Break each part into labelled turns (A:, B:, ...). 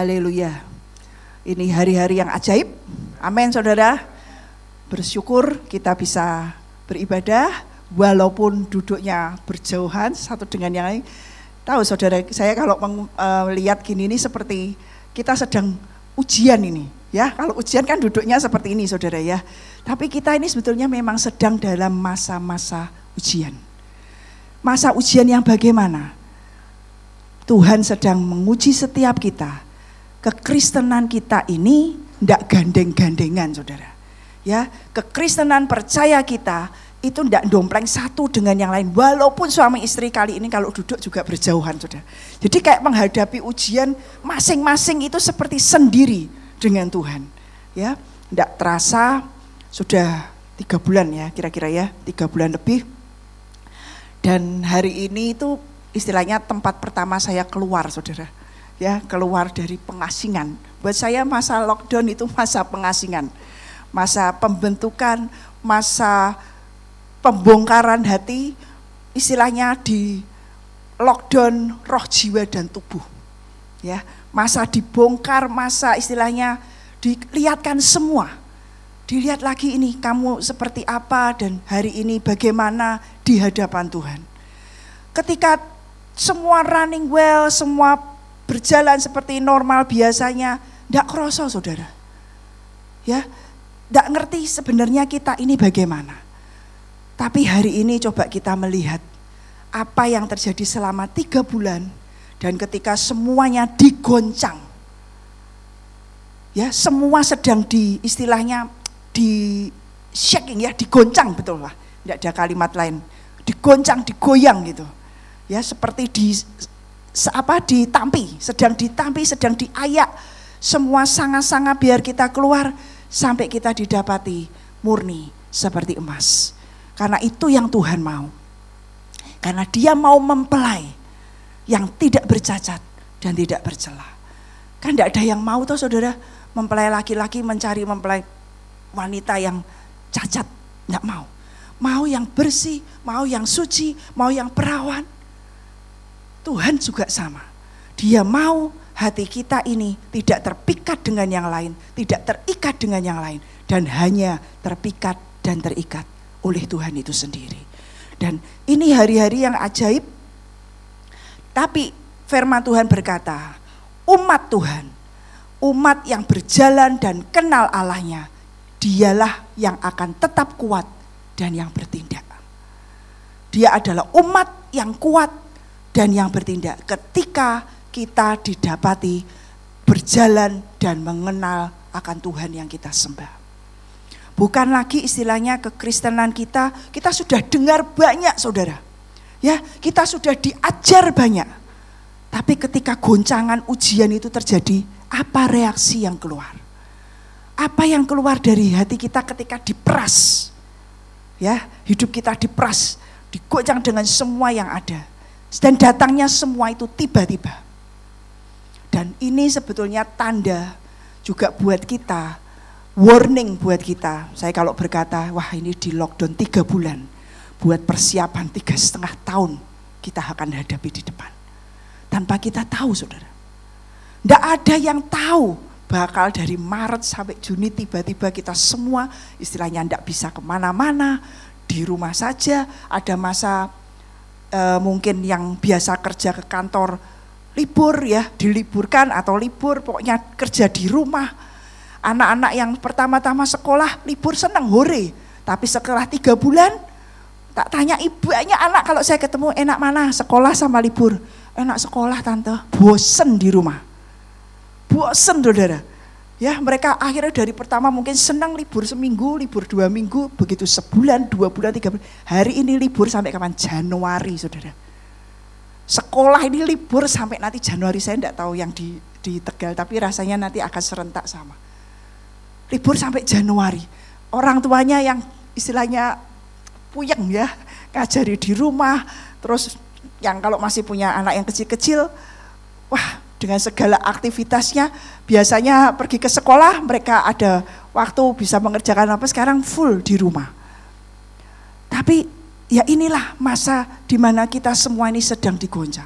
A: Haleluya. Ini hari-hari yang ajaib. Amin saudara. Bersyukur kita bisa beribadah walaupun duduknya berjauhan satu dengan yang lain. Tahu saudara, saya kalau melihat gini ini seperti kita sedang ujian ini. Ya, kalau ujian kan duduknya seperti ini saudara ya. Tapi kita ini sebetulnya memang sedang dalam masa-masa ujian. Masa ujian yang bagaimana? Tuhan sedang menguji setiap kita. Kekristenan kita ini tidak gandeng-gandengan saudara. Ya, kekristenan percaya kita itu tidak dompleng satu dengan yang lain. Walaupun suami istri kali ini kalau duduk juga berjauhan saudara. Jadi kayak menghadapi ujian masing-masing itu seperti sendiri dengan Tuhan. Ya, tidak terasa sudah 3 bulan ya kira-kira ya, 3 bulan lebih. Dan hari ini itu istilahnya tempat pertama saya keluar saudara. Ya, keluar dari pengasingan. Buat saya masa lockdown itu masa pengasingan. Masa pembentukan, masa pembongkaran hati, istilahnya di lockdown roh, jiwa dan tubuh. Ya, masa dibongkar, masa istilahnya dilihatkan semua. Dilihat lagi ini kamu seperti apa dan hari ini bagaimana di hadapan Tuhan. Ketika semua running well, semua berjalan seperti normal biasanya, tidak kerasa saudara. Ya, tidak ngerti sebenarnya kita ini bagaimana. Tapi hari ini coba kita melihat apa yang terjadi selama 3 bulan dan ketika semuanya digoncang. Ya, semua sedang istilahnya di shaking ya, digoncang betul lah. Tidak ada kalimat lain. Digoncang, digoyang gitu. Ya, seperti ditampi, sedang diayak. Semua sangat-sangat biar kita keluar sampai kita didapati murni seperti emas. Karena itu yang Tuhan mau. Karena Dia mau mempelai yang tidak bercacat dan tidak bercela. Kan tidak ada yang mau tuh saudara, mempelai laki-laki mencari mempelai wanita yang cacat, tidak mau. Mau yang bersih, mau yang suci, mau yang perawan. Tuhan juga sama. Dia mau hati kita ini tidak terpikat dengan yang lain, tidak terikat dengan yang lain, dan hanya terpikat dan terikat oleh Tuhan itu sendiri. Dan ini hari-hari yang ajaib. Tapi firman Tuhan berkata, umat Tuhan, umat yang berjalan dan kenal Allahnya, dialah yang akan tetap kuat dan yang bertindak. Dia adalah umat yang kuat dan yang bertindak ketika kita didapati berjalan dan mengenal akan Tuhan yang kita sembah. Bukan lagi istilahnya kekristenan kita sudah dengar banyak saudara. Ya, kita sudah diajar banyak. Tapi ketika goncangan ujian itu terjadi, apa reaksi yang keluar? Apa yang keluar dari hati kita ketika diperas? Ya, hidup kita diperas, digoncang dengan semua yang ada. Dan datangnya semua itu tiba-tiba. Dan ini sebetulnya tanda juga buat kita, warning buat kita. Saya kalau berkata, wah ini di lockdown 3 bulan, buat persiapan 3,5 tahun kita akan hadapi di depan. Tanpa kita tahu saudara. Tidak ada yang tahu bakal dari Maret sampai Juni tiba-tiba kita semua istilahnya tidak bisa kemana-mana, di rumah saja. Ada masa mungkin yang biasa kerja ke kantor libur ya, diliburkan atau libur, pokoknya kerja di rumah. Anak-anak yang pertama-tama sekolah libur senang hore, tapi setelah 3 bulan tak tanya ibunya anak kalau saya ketemu enak mana sekolah sama libur. Enak sekolah tante, bosen di rumah. Bosen saudara. Ya, mereka akhirnya dari pertama mungkin senang libur seminggu, libur 2 minggu, begitu sebulan, 2 bulan, 3 bulan. Hari ini libur sampai kapan? Januari saudara. Sekolah ini libur sampai nanti Januari, saya tidak tahu yang di Tegal, tapi rasanya nanti akan serentak sama. Libur sampai Januari. Orang tuanya yang istilahnya puyeng ya, ngajari di rumah, terus yang kalau masih punya anak yang kecil-kecil, wah dengan segala aktivitasnya, biasanya pergi ke sekolah, mereka ada waktu bisa mengerjakan apa, sekarang full di rumah. Tapi ya inilah masa di mana kita semua ini sedang digoncang,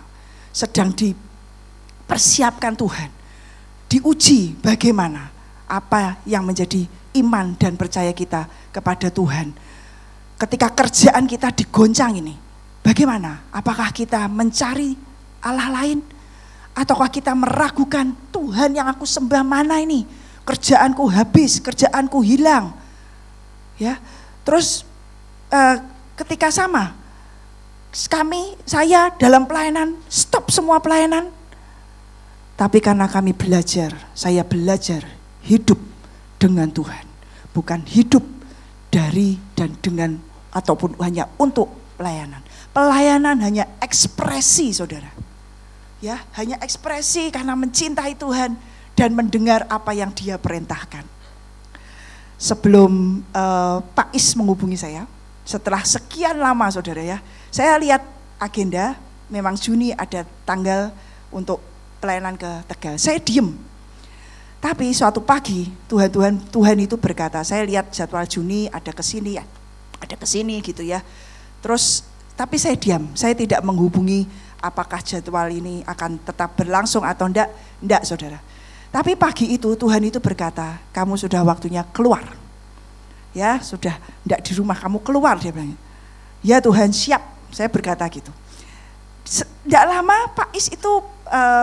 A: sedang dipersiapkan Tuhan, diuji bagaimana apa yang menjadi iman dan percaya kita kepada Tuhan. Ketika kerjaan kita digoncang ini, bagaimana? Apakah kita mencari Allah lain? Ataukah kita meragukan, Tuhan yang aku sembah mana ini? Kerjaanku habis, kerjaanku hilang. Ya, terus ketika saya dalam pelayanan, stop semua pelayanan. Tapi karena saya belajar hidup dengan Tuhan. Bukan hidup dari dan dengan ataupun hanya untuk pelayanan. Pelayanan hanya ekspresi, saudara. Ya, hanya ekspresi karena mencintai Tuhan dan mendengar apa yang Dia perintahkan. Sebelum Pak Is menghubungi saya, setelah sekian lama, saudara ya, saya lihat agenda, memang Juni ada tanggal untuk pelayanan ke Tegal. Saya diem. Tapi suatu pagi Tuhan itu berkata, saya lihat jadwal Juni ada ke sini ya, ada ke sini gitu ya. Terus tapi saya diam, saya tidak menghubungi apakah jadwal ini akan tetap berlangsung atau enggak, saudara. Tapi pagi itu Tuhan itu berkata, kamu sudah waktunya keluar. Ya, sudah enggak di rumah, kamu keluar, dia bilang. Ya Tuhan, siap. Saya berkata gitu. Enggak lama Pak Is itu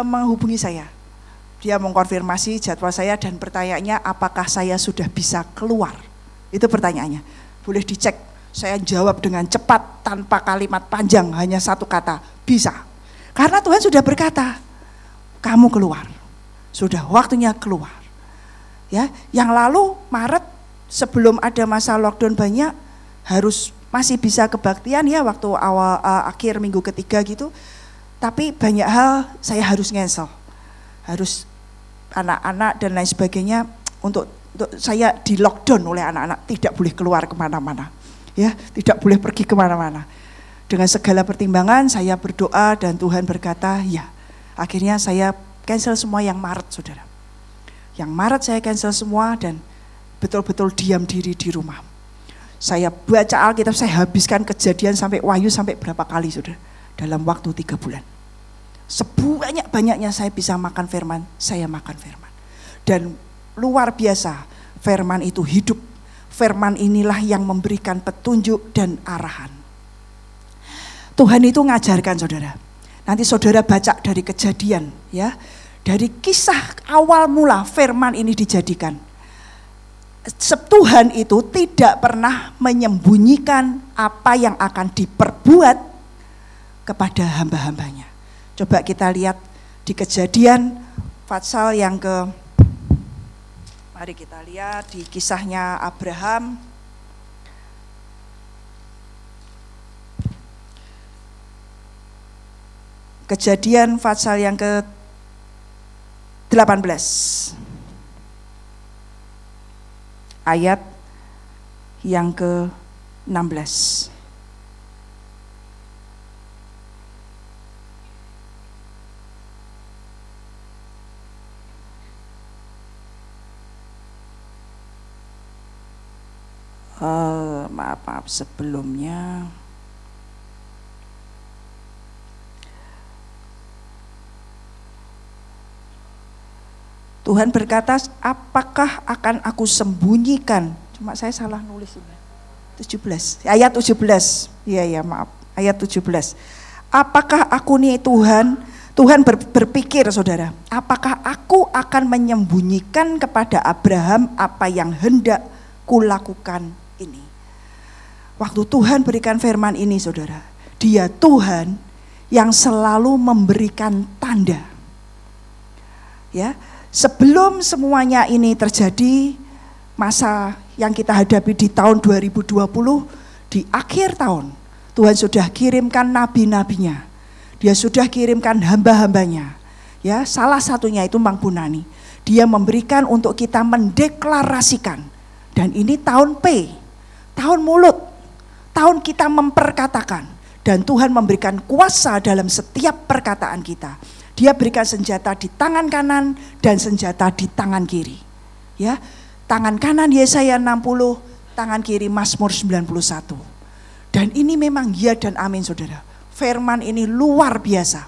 A: menghubungi saya. Dia mengkonfirmasi jadwal saya dan pertanyaannya, apakah saya sudah bisa keluar? Itu pertanyaannya. Boleh dicek. Saya jawab dengan cepat tanpa kalimat panjang, hanya satu kata, bisa. Karena Tuhan sudah berkata, kamu keluar. Sudah waktunya keluar. Ya, yang lalu Maret sebelum ada masa lockdown banyak masih bisa kebaktian ya waktu akhir minggu ketiga gitu. Tapi banyak hal saya harus cancel. Harus anak-anak dan lain sebagainya untuk saya di lockdown oleh anak-anak, tidak boleh keluar kemana-mana. Ya, tidak boleh pergi kemana-mana. Dengan segala pertimbangan saya berdoa dan Tuhan berkata, ya. Akhirnya saya cancel semua yang Maret, saudara. Yang Maret saya cancel semua dan betul-betul diam diri di rumah. Saya baca Alkitab, saya habiskan Kejadian sampai Wahyu sampai berapa kali, saudara, dalam waktu 3 bulan. Sebanyak-banyaknya saya bisa makan firman, saya makan firman. Dan luar biasa, firman itu hidup. Firman inilah yang memberikan petunjuk dan arahan. Tuhan itu ngajarkan, saudara. Nanti saudara baca dari Kejadian, ya, dari kisah awal mula firman ini dijadikan. Tuhan itu tidak pernah menyembunyikan apa yang akan diperbuat kepada hamba-hambanya. Coba kita lihat di Kejadian pasal yang mari kita lihat di kisahnya Abraham. Kejadian pasal yang ke-18. Ayat yang ke-16. Maaf sebelumnya. Tuhan berkata, apakah akan aku sembunyikan? Cuma saya salah nulis ini. 17, ayat 17. Iya maaf, ayat 17. Apakah aku nih Tuhan berpikir, saudara, apakah aku akan menyembunyikan kepada Abraham apa yang hendak kulakukan ini? Waktu Tuhan berikan firman ini, saudara, Dia Tuhan yang selalu memberikan tanda. Ya, sebelum semuanya ini terjadi, masa yang kita hadapi di tahun 2020, di akhir tahun, Tuhan sudah kirimkan nabi-nabinya. Dia sudah kirimkan hamba-hambanya. Ya, salah satunya itu Mang Bunani. Dia memberikan untuk kita mendeklarasikan. Dan ini tahun P, tahun mulut, tahun kita memperkatakan. Dan Tuhan memberikan kuasa dalam setiap perkataan kita. Dia berikan senjata di tangan kanan dan senjata di tangan kiri. Ya, tangan kanan Yesaya 60, tangan kiri Mazmur 91. Dan ini memang ya dan amin, saudara. Firman ini luar biasa.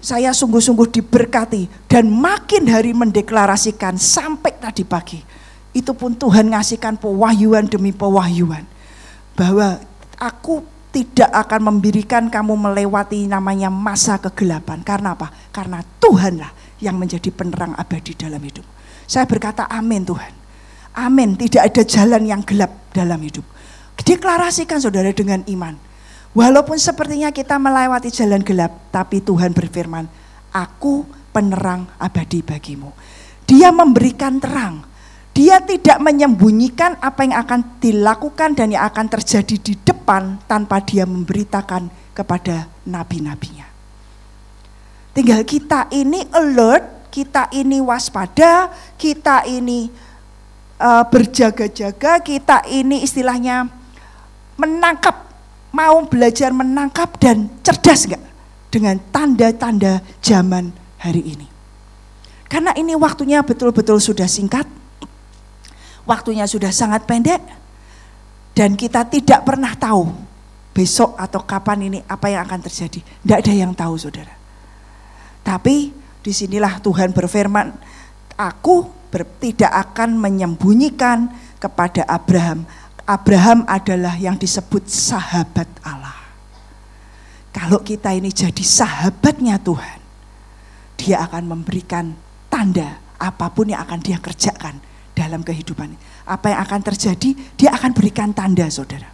A: saya sungguh-sungguh diberkati dan makin hari mendeklarasikan sampai tadi pagi. Itu pun Tuhan ngasihkan pewahyuan demi pewahyuan bahwa aku tidak akan memberikan kamu melewati namanya masa kegelapan. Karena apa? Karena Tuhanlah yang menjadi penerang abadi dalam hidup. Saya berkata amin Tuhan. Amin, tidak ada jalan yang gelap dalam hidup. Deklarasikan saudara dengan iman. Walaupun sepertinya kita melewati jalan gelap, tapi Tuhan berfirman, aku penerang abadi bagimu. Dia memberikan terang. Dia tidak menyembunyikan apa yang akan dilakukan dan yang akan terjadi di depan tanpa dia memberitakan kepada nabi-nabinya. Tinggal kita ini alert, kita ini waspada, kita ini berjaga-jaga, kita ini istilahnya menangkap, mau belajar menangkap dan cerdas enggak dengan tanda-tanda zaman hari ini. Karena ini waktunya betul-betul sudah singkat, waktunya sudah sangat pendek, dan kita tidak pernah tahu besok atau kapan ini apa yang akan terjadi. Tidak ada yang tahu saudara. Tapi disinilah Tuhan berfirman, aku tidak akan menyembunyikan kepada Abraham. Abraham adalah yang disebut sahabat Allah. Kalau kita ini jadi sahabatnya Tuhan, dia akan memberikan tanda apapun yang akan dia kerjakan dalam kehidupan. Apa yang akan terjadi, dia akan berikan tanda saudara.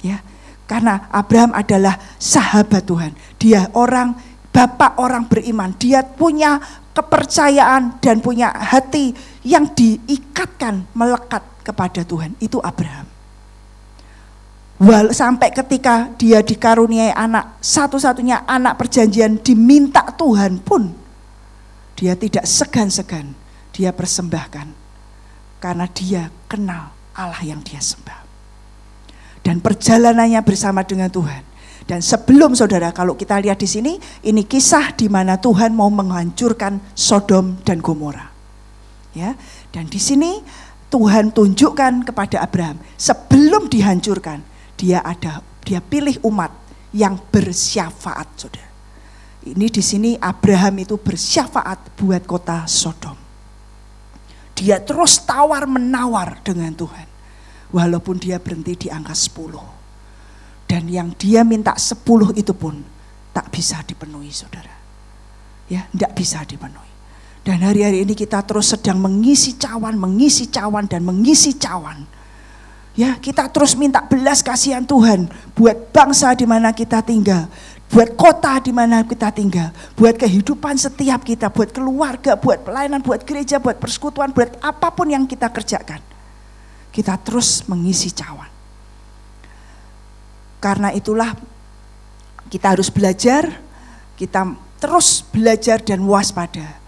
A: Ya, karena Abraham adalah sahabat Tuhan. Dia bapak orang beriman. Dia punya kepercayaan dan punya hati yang diikatkan, melekat kepada Tuhan. Itu Abraham. Sampai ketika dia dikaruniai anak, satu-satunya anak perjanjian diminta Tuhan pun, dia tidak segan-segan, dia persembahkan. Karena dia kenal Allah yang dia sembah. Dan perjalanannya bersama dengan Tuhan. Dan sebelum saudara, kalau kita lihat di sini, ini kisah di mana Tuhan mau menghancurkan Sodom dan Gomora. Ya, dan di sini Tuhan tunjukkan kepada Abraham, sebelum dihancurkan, dia pilih umat yang bersyafaat, saudara. Ini di sini Abraham itu bersyafaat buat kota Sodom. Dia terus tawar menawar dengan Tuhan, walaupun dia berhenti di angka 10. Dan yang dia minta 10 itu pun tak bisa dipenuhi, saudara. Ya, tidak bisa dipenuhi. Dan hari-hari ini kita terus sedang mengisi cawan, dan mengisi cawan. Ya, kita terus minta belas kasihan Tuhan buat bangsa di mana kita tinggal, buat kota di mana kita tinggal, buat kehidupan setiap kita, buat keluarga, buat pelayanan, buat gereja, buat persekutuan, buat apapun yang kita kerjakan. Kita terus mengisi cawan. Karena itulah kita harus belajar, kita terus belajar dan waspada.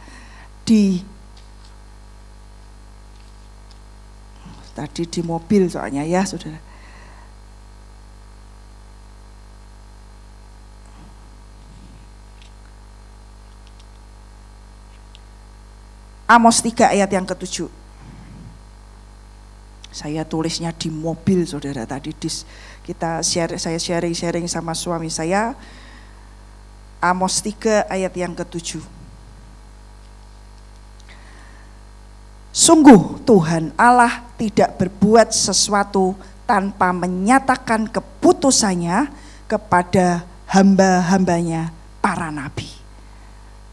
A: Tadi di mobil soalnya ya saudara. Amos 3 ayat yang ke-7. Saya tulisnya di mobil saudara tadi saya sharing sama suami saya. Amos 3 ayat yang ke-7. Sungguh Tuhan Allah tidak berbuat sesuatu tanpa menyatakan keputusannya kepada hamba-hambanya para nabi.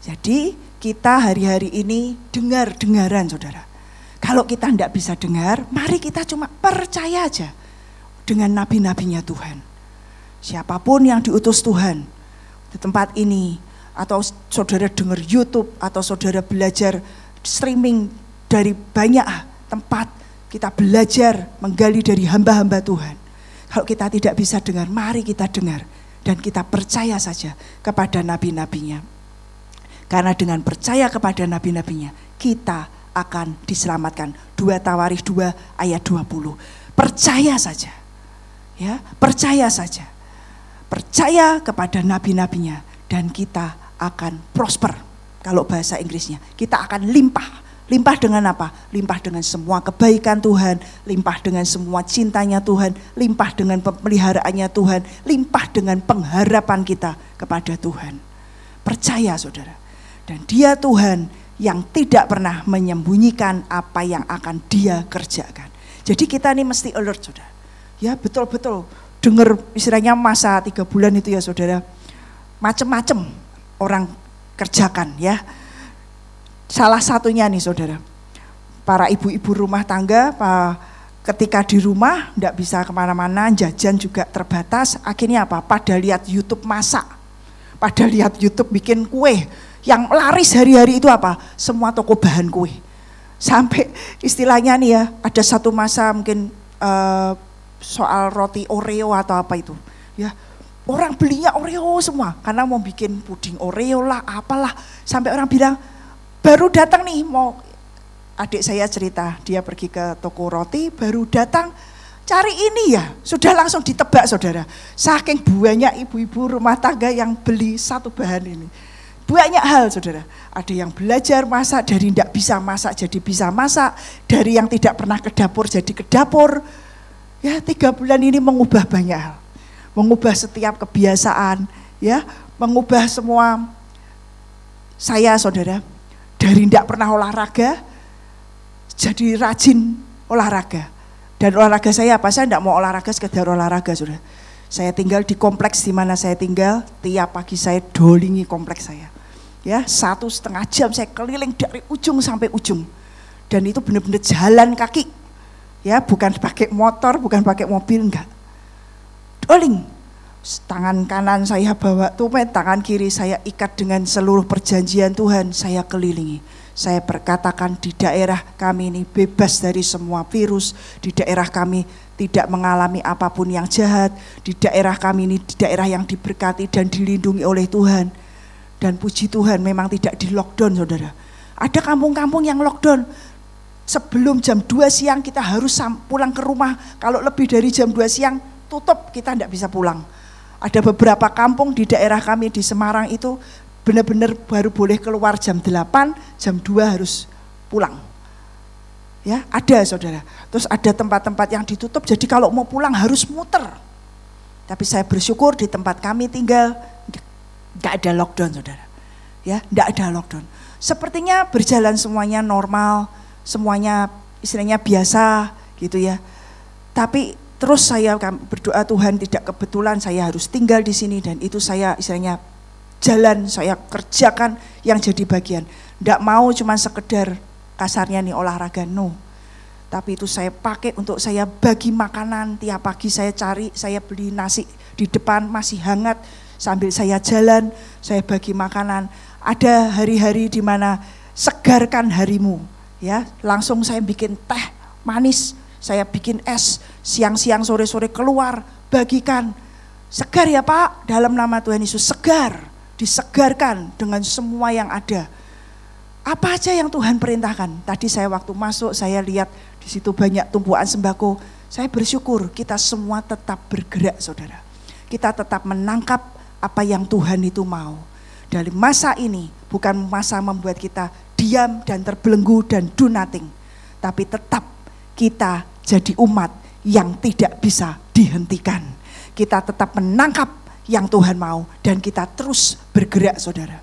A: Jadi kita hari-hari ini dengar-dengaran saudara. Kalau kita tidak bisa dengar, mari kita cuma percaya aja dengan nabi-nabinya Tuhan. Siapapun yang diutus Tuhan di tempat ini, atau saudara dengar YouTube, atau saudara belajar streaming dari banyak tempat, kita belajar menggali dari hamba-hamba Tuhan. Kalau kita tidak bisa dengar, mari kita dengar dan kita percaya saja kepada nabi-nabinya. Karena dengan percaya kepada nabi-nabinya, kita akan diselamatkan. 2 Tawarikh 2 ayat 20. Percaya saja. Ya, percaya saja. Percaya kepada nabi-nabinya dan kita akan prosper. Kalau bahasa Inggrisnya, kita akan limpah. Limpah dengan apa? Limpah dengan semua kebaikan Tuhan, limpah dengan semua cintanya Tuhan, limpah dengan pemeliharaannya Tuhan, limpah dengan pengharapan kita kepada Tuhan. Percaya saudara. Dan dia Tuhan yang tidak pernah menyembunyikan apa yang akan dia kerjakan. Jadi kita ini mesti alert saudara. Ya betul-betul dengar istilahnya masa 3 bulan itu ya saudara. Macam-macam orang kerjakan ya. Salah satunya nih saudara. Para ibu-ibu rumah tangga ketika di rumah tidak bisa kemana-mana, jajan juga terbatas. Akhirnya apa? Pada lihat YouTube masak. Pada lihat YouTube bikin kue. Yang laris hari-hari itu apa? Semua toko bahan kue. Sampai istilahnya nih ya, ada satu masa mungkin soal roti Oreo atau apa itu. Ya, orang belinya Oreo semua karena mau bikin puding Oreo lah, apalah. Sampai orang bilang, baru datang nih mau, adik saya cerita, dia pergi ke toko roti, baru datang cari ini ya, sudah langsung ditebak saudara. Saking banyak ibu-ibu rumah tangga yang beli satu bahan ini. Banyak hal saudara, ada yang belajar masak dari tidak bisa masak jadi bisa masak, dari yang tidak pernah ke dapur jadi ke dapur. Ya 3 bulan ini mengubah banyak hal, mengubah setiap kebiasaan, ya mengubah semua. Saya saudara, dari tidak pernah olahraga, jadi rajin olahraga. Dan olahraga saya apa? Saya tidak mau olahraga sekedar olahraga saudara. Saya tinggal di kompleks di mana saya tinggal, tiap pagi saya dolingi kompleks saya. Ya 1,5 jam saya keliling dari ujung sampai ujung. Dan itu benar-benar jalan kaki. Ya bukan pakai motor, bukan pakai mobil, enggak. Doling. Tangan kanan saya bawa tumit, tangan kiri saya ikat dengan seluruh perjanjian Tuhan, saya kelilingi. Saya berkatakan di daerah kami ini bebas dari semua virus, di daerah kami tidak mengalami apapun yang jahat, di daerah kami ini di daerah yang diberkati dan dilindungi oleh Tuhan. Dan puji Tuhan memang tidak di lockdown saudara. Ada kampung-kampung yang lockdown. Sebelum jam 2 siang kita harus pulang ke rumah. Kalau lebih dari jam 2 siang tutup, kita tidak bisa pulang. Ada beberapa kampung di daerah kami di Semarang itu benar-benar baru boleh keluar jam 8, jam 2 harus pulang. Ya, ada saudara. Terus ada tempat-tempat yang ditutup, jadi kalau mau pulang harus muter. Tapi saya bersyukur di tempat kami tinggal enggak ada lockdown saudara. Ya, enggak ada lockdown. Sepertinya berjalan semuanya normal, semuanya istilahnya biasa gitu ya. Tapi terus saya berdoa Tuhan tidak kebetulan saya harus tinggal di sini dan itu saya istilahnya jalan, saya kerjakan yang jadi bagian. Enggak mau cuma sekedar kasarnya nih olahraga, no. Tapi itu saya pakai untuk saya bagi makanan, tiap pagi saya cari, saya beli nasi di depan masih hangat, sambil saya jalan, saya bagi makanan. Ada hari-hari di mana segarkan harimu, ya. Langsung saya bikin teh manis, saya bikin es, siang-siang sore-sore keluar, bagikan. Segar ya Pak, dalam nama Tuhan Yesus, segar, disegarkan dengan semua yang ada. Apa aja yang Tuhan perintahkan. Tadi saya waktu masuk, saya lihat di situ banyak tumpuan sembako. Saya bersyukur kita semua tetap bergerak saudara. Kita tetap menangkap apa yang Tuhan itu mau. Dari masa ini bukan masa membuat kita diam dan terbelenggu dan do nothing. Tapi tetap kita jadi umat yang tidak bisa dihentikan. Kita tetap menangkap yang Tuhan mau dan kita terus bergerak saudara.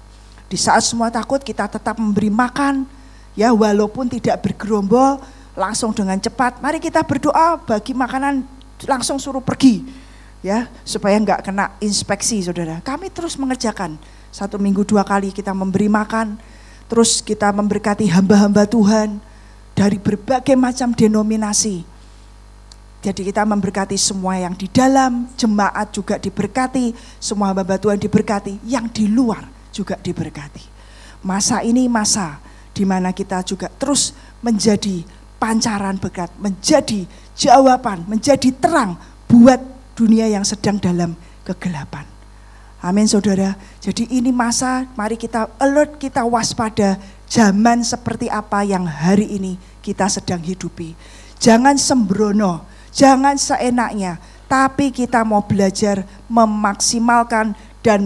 A: Di saat semua takut kita tetap memberi makan, ya walaupun tidak bergerombol, langsung dengan cepat. Mari kita berdoa bagi makanan langsung suruh pergi. Ya, supaya enggak kena inspeksi saudara. Kami terus mengerjakan 1 minggu 2 kali kita memberi makan, terus kita memberkati hamba-hamba Tuhan dari berbagai macam denominasi. Jadi kita memberkati semua yang di dalam, jemaat juga diberkati, semua hamba Tuhan diberkati, yang di luar juga diberkati. Masa ini masa di mana kita juga terus menjadi pancaran berkat, menjadi jawaban, menjadi terang buat dunia yang sedang dalam kegelapan. Amin saudara. Jadi ini masa, mari kita alert, kita waspada zaman seperti apa yang hari ini kita sedang hidupi. Jangan sembrono, jangan seenaknya, tapi kita mau belajar memaksimalkan dan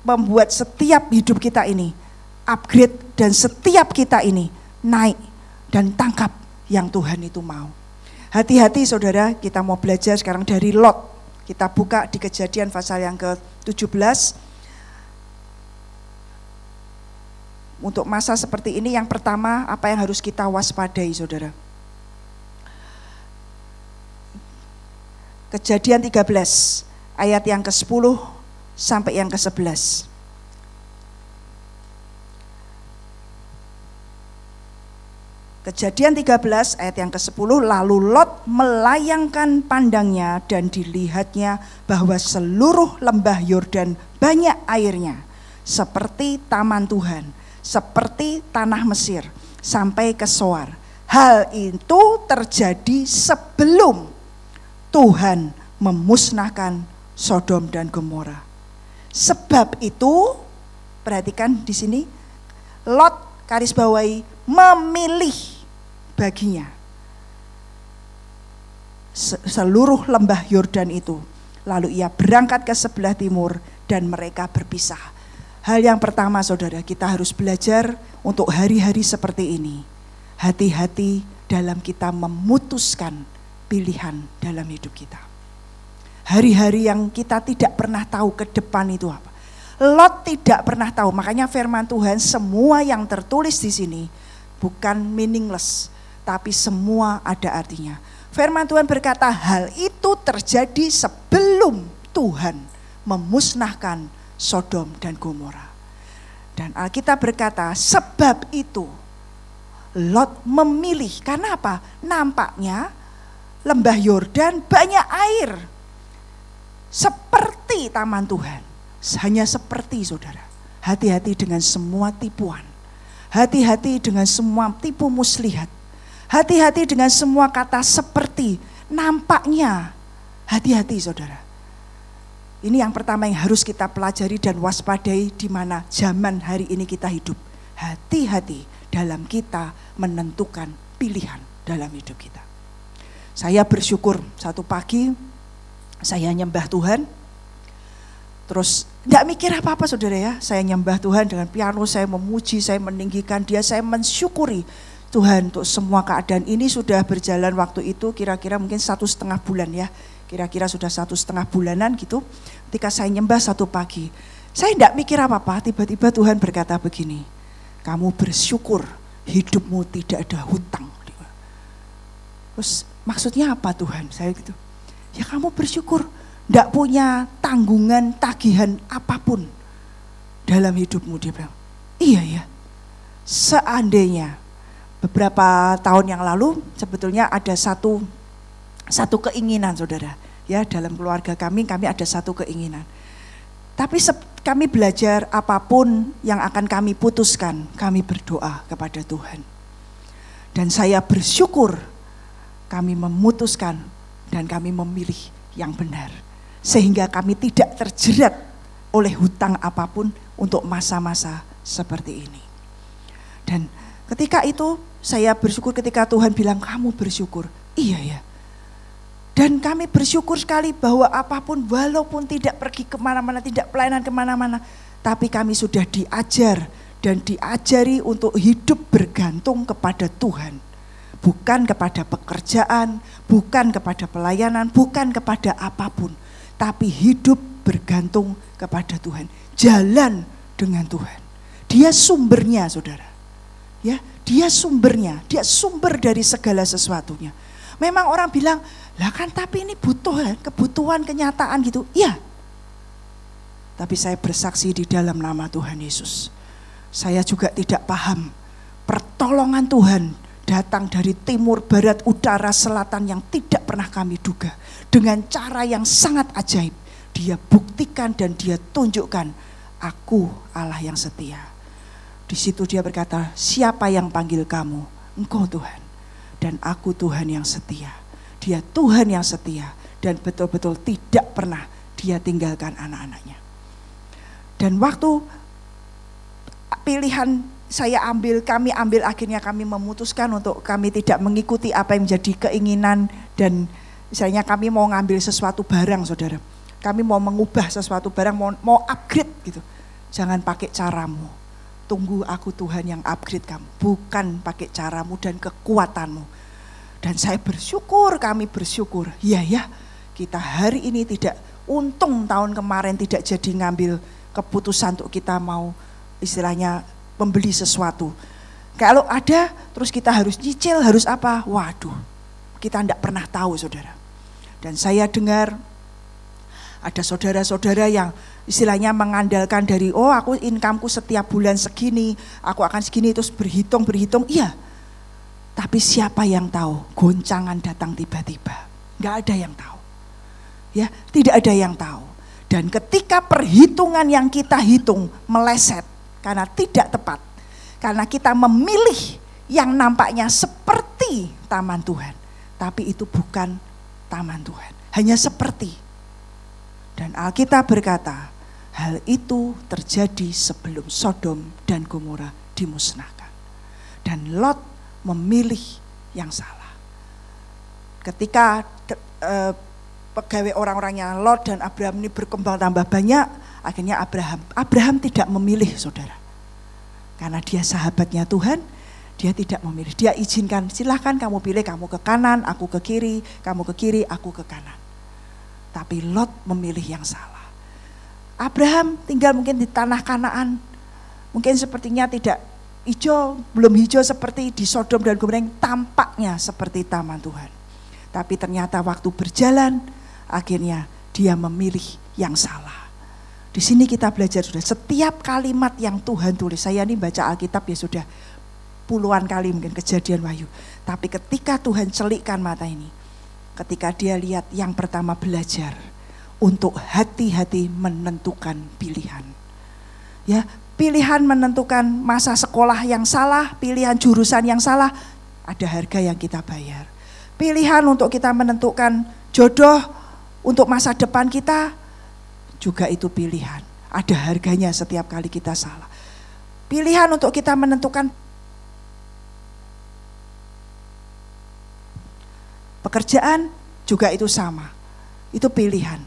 A: membuat setiap hidup kita ini upgrade dan setiap kita ini naik dan tangkap yang Tuhan itu mau. Hati-hati saudara, kita mau belajar sekarang dari Lot. Kita buka di Kejadian pasal yang ke-17. untuk masa seperti ini yang pertama apa yang harus kita waspadai saudara? Kejadian 13 ayat yang ke-10 sampai yang ke-11. Kejadian 13 ayat yang ke-10, lalu Lot melayangkan pandangnya dan dilihatnya bahwa seluruh lembah Yordan banyak airnya, seperti taman Tuhan, seperti tanah Mesir, sampai ke Soar. Hal itu terjadi sebelum Tuhan memusnahkan Sodom dan Gomora. Sebab itu, perhatikan di sini, Lot garis bawahi memilih baginya seluruh lembah Yordan itu. Lalu ia berangkat ke sebelah timur dan mereka berpisah. Hal yang pertama saudara, kita harus belajar untuk hari-hari seperti ini. Hati-hati dalam kita memutuskan pilihan dalam hidup kita. Hari-hari yang kita tidak pernah tahu ke depan itu apa. Lot tidak pernah tahu, makanya firman Tuhan semua yang tertulis di sini bukan meaningless, tapi semua ada artinya. Firman Tuhan berkata hal itu terjadi sebelum Tuhan memusnahkan Sodom dan Gomora. Dan Alkitab berkata sebab itu Lot memilih, karena apa? Nampaknya lembah Yordan banyak air, seperti taman Tuhan. Hanya seperti saudara, hati-hati dengan semua tipuan, hati-hati dengan semua tipu muslihat, hati-hati dengan semua kata seperti, nampaknya, hati-hati saudara. Ini yang pertama yang harus kita pelajari dan waspadai di mana zaman hari ini kita hidup. Hati-hati dalam kita menentukan pilihan dalam hidup kita. Saya bersyukur satu pagi saya nyembah Tuhan. Terus tidak mikir apa-apa saudara ya, saya nyembah Tuhan dengan piano, saya memuji, saya meninggikan Dia, saya mensyukuri Tuhan untuk semua keadaan ini. Sudah berjalan waktu itu kira-kira mungkin 1,5 bulan ya, kira-kira sudah 1,5 bulanan gitu. Ketika saya nyembah satu pagi, saya tidak mikir apa-apa, tiba-tiba Tuhan berkata begini, kamu bersyukur hidupmu tidak ada hutang. Terus maksudnya apa Tuhan? Saya gitu, ya kamu bersyukur tidak punya tanggungan, tagihan apapun dalam hidupmu. Dia bilang, iya ya. Seandainya beberapa tahun yang lalu sebetulnya ada satu keinginan saudara. Ya, dalam keluarga kami ada satu keinginan. Tapi kami belajar apapun yang akan kami putuskan, kami berdoa kepada Tuhan. Dan saya bersyukur kami memutuskan dan kami memilih yang benar. Sehingga kami tidak terjerat oleh hutang apapun untuk masa-masa seperti ini. Dan ketika itu saya bersyukur ketika Tuhan bilang kamu bersyukur. Iya ya. Dan kami bersyukur sekali bahwa apapun walaupun tidak pergi kemana-mana, tidak pelayanan kemana-mana. Tapi kami sudah diajar dan diajari untuk hidup bergantung kepada Tuhan. Bukan kepada pekerjaan, bukan kepada pelayanan, bukan kepada apapun. Tapi hidup bergantung kepada Tuhan. Jalan dengan Tuhan. Dia sumbernya saudara. Ya, dia sumbernya. Dia sumber dari segala sesuatunya. Memang orang bilang, lah kan tapi ini butuh ya, kebutuhan kenyataan gitu. Iya. Tapi saya bersaksi di dalam nama Tuhan Yesus. Saya juga tidak paham pertolongan Tuhan datang dari timur, barat, utara, selatan yang tidak pernah kami duga. Dengan cara yang sangat ajaib, Dia buktikan dan Dia tunjukkan, aku Allah yang setia. Di situ Dia berkata, siapa yang panggil kamu? Engkau Tuhan. Dan aku Tuhan yang setia. Dia Tuhan yang setia dan betul-betul tidak pernah Dia tinggalkan anak-anaknya. Dan waktu pilihan kami ambil akhirnya kami memutuskan untuk kami tidak mengikuti apa yang menjadi keinginan dan misalnya kami mau ngambil sesuatu barang saudara. Kami mau mengubah sesuatu barang, mau upgrade gitu. Jangan pakai caramu. Tunggu aku Tuhan yang upgrade kamu. Bukan pakai caramu dan kekuatanmu. Dan saya bersyukur, kami bersyukur. Iya ya, kita hari ini tidak, untung tahun kemarin tidak jadi ngambil keputusan untuk kita mau istilahnya membeli sesuatu. Kalau ada, terus kita harus nyicil, harus apa? Waduh, kita tidak pernah tahu, saudara. Dan saya dengar ada saudara-saudara yang istilahnya mengandalkan dari, oh aku income-ku setiap bulan segini, aku akan segini, terus berhitung, iya. Tapi siapa yang tahu? Goncangan datang tiba-tiba. Nggak ada yang tahu. Ya, tidak ada yang tahu. Dan ketika perhitungan yang kita hitung meleset karena tidak tepat, karena kita memilih yang nampaknya seperti taman Tuhan, tapi itu bukan taman Tuhan, hanya seperti. Dan Alkitab berkata, hal itu terjadi sebelum Sodom dan Gomora dimusnahkan. Dan Lot memilih yang salah. Ketika pegawai orang-orangnya Lot dan Abraham ini berkembang tambah banyak, akhirnya Abraham tidak memilih, saudara. Karena dia sahabatnya Tuhan, dia tidak memilih. Dia izinkan, silahkan kamu pilih, kamu ke kanan, aku ke kiri, kamu ke kiri, aku ke kanan. Tapi Lot memilih yang salah. Abraham tinggal mungkin di tanah Kanaan, mungkin sepertinya tidak hijau, belum hijau seperti di Sodom dan Gomora yang tampaknya seperti taman Tuhan. Tapi ternyata waktu berjalan, akhirnya dia memilih yang salah. Di sini kita belajar sudah, setiap kalimat yang Tuhan tulis, saya ini baca Alkitab ya sudah puluhan kali mungkin Kejadian, Wahyu. Tapi ketika Tuhan celikkan mata ini, ketika dia lihat yang pertama belajar untuk hati-hati menentukan pilihan. Ya, pilihan menentukan masa sekolah yang salah, pilihan jurusan yang salah, ada harga yang kita bayar. Pilihan untuk kita menentukan jodoh untuk masa depan kita, juga itu pilihan. Ada harganya setiap kali kita salah. Pilihan untuk kita menentukan pekerjaan juga itu sama. Itu pilihan.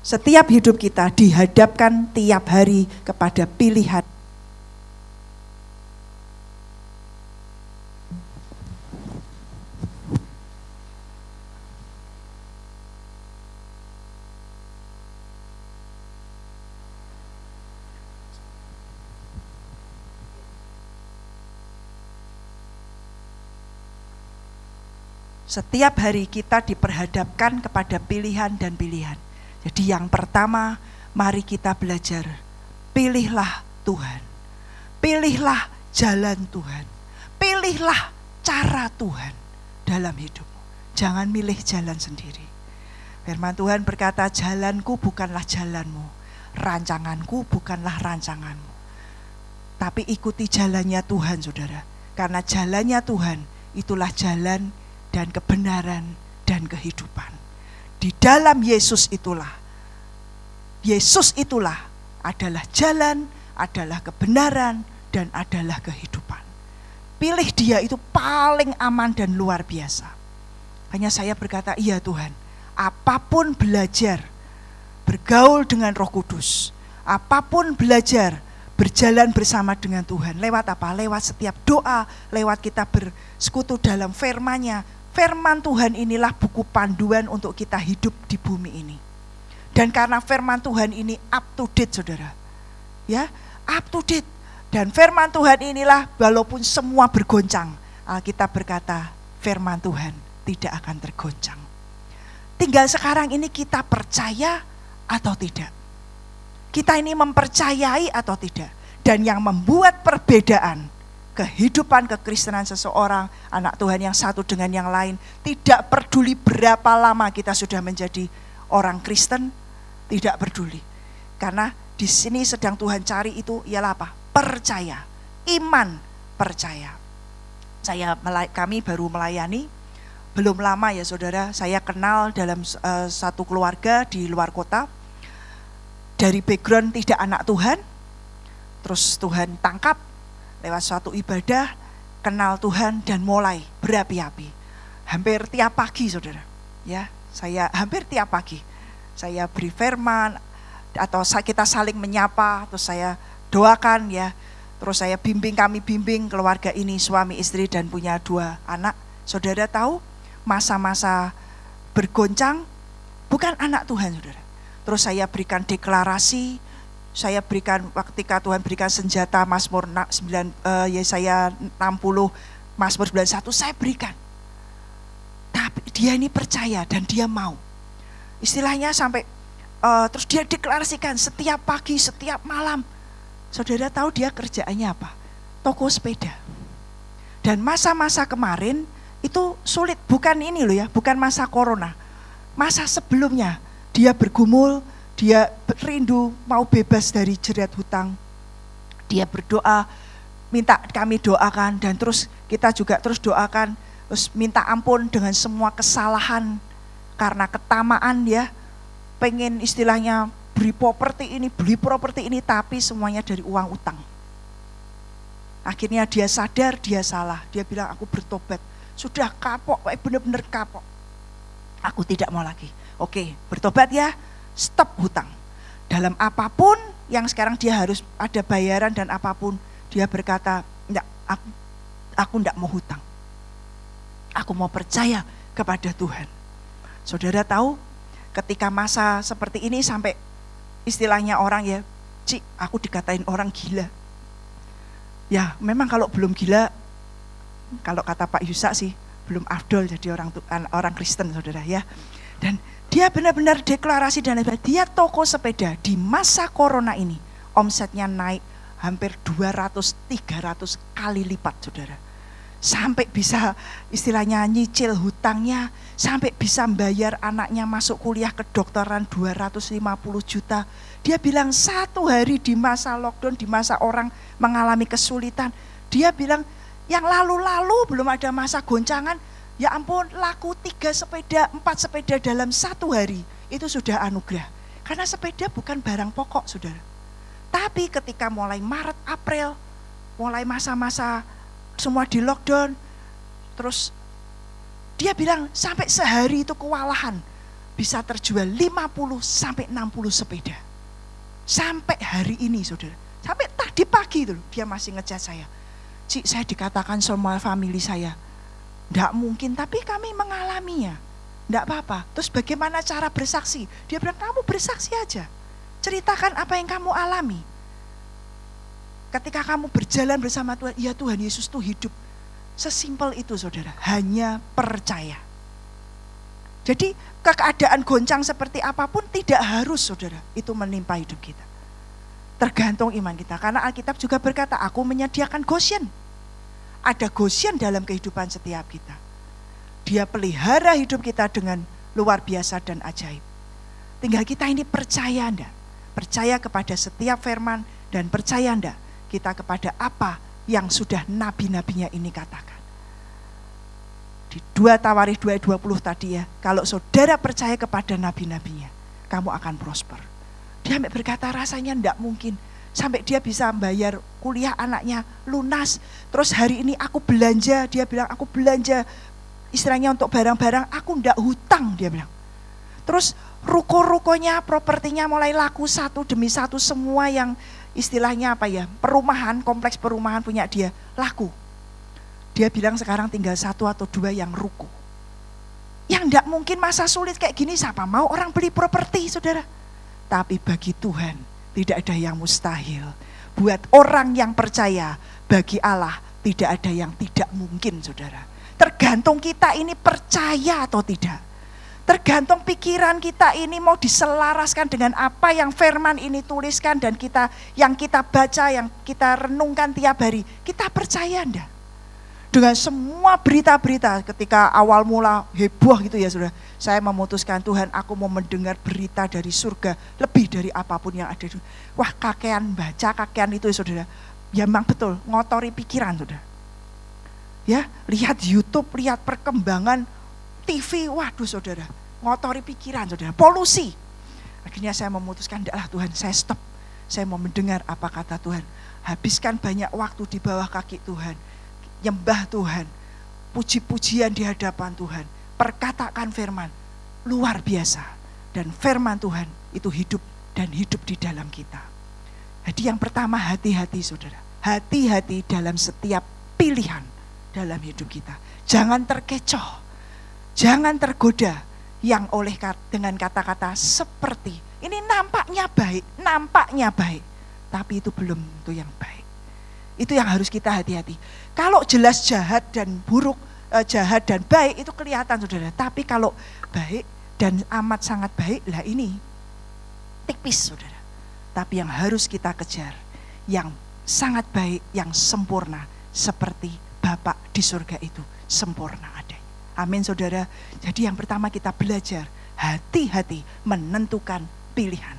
A: Setiap hidup kita dihadapkan tiap hari kepada pilihan. Setiap hari kita diperhadapkan kepada pilihan dan pilihan. Jadi yang pertama, mari kita belajar. Pilihlah Tuhan. Pilihlah jalan Tuhan. Pilihlah cara Tuhan dalam hidupmu. Jangan milih jalan sendiri. Firman Tuhan berkata, jalanku bukanlah jalanmu. Rancanganku bukanlah rancanganmu. Tapi ikuti jalannya Tuhan, saudara. Karena jalannya Tuhan, itulah jalan dan kebenaran dan kehidupan. Di dalam Yesus itulah adalah jalan, adalah kebenaran, dan adalah kehidupan. Pilih dia, itu paling aman dan luar biasa. Hanya saya berkata, iya Tuhan, apapun belajar bergaul dengan Roh Kudus, apapun belajar berjalan bersama dengan Tuhan. Lewat apa? Lewat setiap doa, lewat kita bersekutu dalam firman-Nya. Firman Tuhan inilah buku panduan untuk kita hidup di bumi ini. Dan karena firman Tuhan ini up to date, saudara. Ya, up to date. Dan firman Tuhan inilah walaupun semua bergoncang, Alkitab berkata firman Tuhan tidak akan tergoncang. Tinggal sekarang ini kita percaya atau tidak. Kita ini mempercayai atau tidak. Dan yang membuat perbedaan kehidupan kekristenan seseorang, anak Tuhan yang satu dengan yang lain, tidak peduli berapa lama kita sudah menjadi orang Kristen, tidak peduli. Karena di sini sedang Tuhan cari itu ialah apa? Percaya, iman, percaya. Kami baru melayani, belum lama ya saudara, saya kenal dalam satu keluarga di luar kota, dari background tidak anak Tuhan, terus Tuhan tangkap, lewat suatu ibadah, kenal Tuhan dan mulai berapi-api. Hampir tiap pagi saudara, ya, saya hampir tiap pagi, saya beri firman, atau kita saling menyapa, terus saya doakan ya, terus saya kami bimbing keluarga ini, suami istri dan punya 2 anak. Saudara tahu, masa-masa bergoncang, bukan anak Tuhan saudara, Terus saya berikan deklarasi, saya berikan ketika Tuhan berikan senjata Mazmur Yesaya 60, Mazmur 91 saya berikan. Tapi dia ini percaya dan dia mau. Istilahnya sampai terus dia deklarasikan setiap pagi, setiap malam. Saudara tahu dia kerjaannya apa? Toko sepeda. Dan masa-masa kemarin itu sulit, bukan ini loh ya, bukan masa corona. Masa sebelumnya dia bergumul, dia rindu mau bebas dari jerat hutang. Dia berdoa, minta kami doakan, dan terus kita juga terus doakan, terus minta ampun dengan semua kesalahan karena ketamaan ya, pengen istilahnya beli properti ini, tapi semuanya dari uang utang. Akhirnya dia sadar dia salah, dia bilang aku bertobat, sudah kapok, benar-benar kapok, aku tidak mau lagi. Oke, bertobat ya, stop hutang. Dalam apapun yang sekarang dia harus ada bayaran dan apapun, dia berkata, enggak, aku enggak mau hutang. Aku mau percaya kepada Tuhan. Saudara tahu, ketika masa seperti ini sampai istilahnya orang ya, Cik, aku dikatain orang gila. Ya, memang kalau belum gila, kalau kata Pak Yusak sih, belum afdol jadi orang Kristen, saudara ya. Dan dia benar-benar deklarasi dan dia toko sepeda di masa corona ini, omsetnya naik hampir 200-300 kali lipat, saudara. Sampai bisa istilahnya nyicil hutangnya, sampai bisa bayar anaknya masuk kuliah kedokteran 250 juta. Dia bilang satu hari di masa lockdown, di masa orang mengalami kesulitan, dia bilang yang lalu-lalu belum ada masa goncangan, ya ampun, laku 3 sepeda, 4 sepeda dalam satu hari, itu sudah anugerah. Karena sepeda bukan barang pokok, saudara. Tapi ketika mulai Maret, April, mulai masa-masa semua di lockdown, terus dia bilang sampai sehari itu kewalahan bisa terjual 50 sampai 60 sepeda. Sampai hari ini, saudara. Sampai tadi pagi itu dia masih ngechat saya. Cik, saya dikatakan semua family saya, enggak mungkin, tapi kami mengalaminya. Enggak apa-apa. Terus bagaimana cara bersaksi? Dia bilang, kamu bersaksi aja. Ceritakan apa yang kamu alami. Ketika kamu berjalan bersama Tuhan, ya Tuhan Yesus itu hidup. Sesimpel itu, saudara. Hanya percaya. Jadi keadaan goncang seperti apapun tidak harus, saudara, itu menimpa hidup kita. Tergantung iman kita. Karena Alkitab juga berkata, aku menyediakan Goshen. Ada Goshen dalam kehidupan setiap kita. Dia pelihara hidup kita dengan luar biasa dan ajaib. Tinggal kita ini percaya enggak? Percaya kepada setiap firman dan percaya enggak kita kepada apa yang sudah nabi-nabinya ini katakan. Di 2 Tawarikh 2:20 tadi ya, kalau saudara percaya kepada nabi-nabinya, kamu akan prosper. Dia berkata rasanya enggak mungkin. Sampai dia bisa bayar kuliah anaknya lunas. Terus hari ini aku belanja, dia bilang aku belanja istilahnya untuk barang-barang, aku enggak hutang, dia bilang. Terus ruko-rukonya, propertinya mulai laku satu demi satu, semua yang istilahnya apa ya, perumahan, kompleks perumahan punya dia, laku. Dia bilang sekarang tinggal 1 atau 2 yang ruko. Yang enggak mungkin masa sulit kayak gini, siapa mau orang beli properti, saudara. Tapi bagi Tuhan tidak ada yang mustahil. Buat orang yang percaya, bagi Allah tidak ada yang tidak mungkin, saudara. Tergantung kita ini percaya atau tidak. Tergantung pikiran kita ini mau diselaraskan dengan apa yang firman ini tuliskan dan yang kita baca, yang kita renungkan tiap hari. Kita percaya enggak? Dengan semua berita-berita ketika awal mula heboh gitu ya, saudara. Saya memutuskan, Tuhan, aku mau mendengar berita dari surga lebih dari apapun yang ada. Wah, kakean baca, kakean itu ya, saudara. Ya memang betul, ngotori pikiran, saudara. Ya, lihat YouTube, lihat perkembangan TV, waduh saudara, ngotori pikiran, saudara, polusi. Akhirnya saya memutuskan, enggaklah Tuhan, saya stop. Saya mau mendengar apa kata Tuhan. Habiskan banyak waktu di bawah kaki Tuhan. Nyembah Tuhan, puji-pujian di hadapan Tuhan. Perkatakan firman, luar biasa. Dan firman Tuhan itu hidup dan hidup di dalam kita. Jadi yang pertama, hati-hati, saudara. Hati-hati dalam setiap pilihan dalam hidup kita. Jangan terkecoh. Jangan tergoda yang dengan kata-kata seperti Ini nampaknya baik, tapi itu belum itu yang baik. Itu yang harus kita hati-hati. Kalau jelas jahat dan buruk, jahat dan baik itu kelihatan saudara. Tapi kalau baik dan amat sangat baik, lah ini tipis saudara. Tapi yang harus kita kejar, yang sangat baik, yang sempurna, seperti Bapa di surga itu sempurna adanya. Amin saudara. Jadi yang pertama kita belajar hati-hati menentukan pilihan.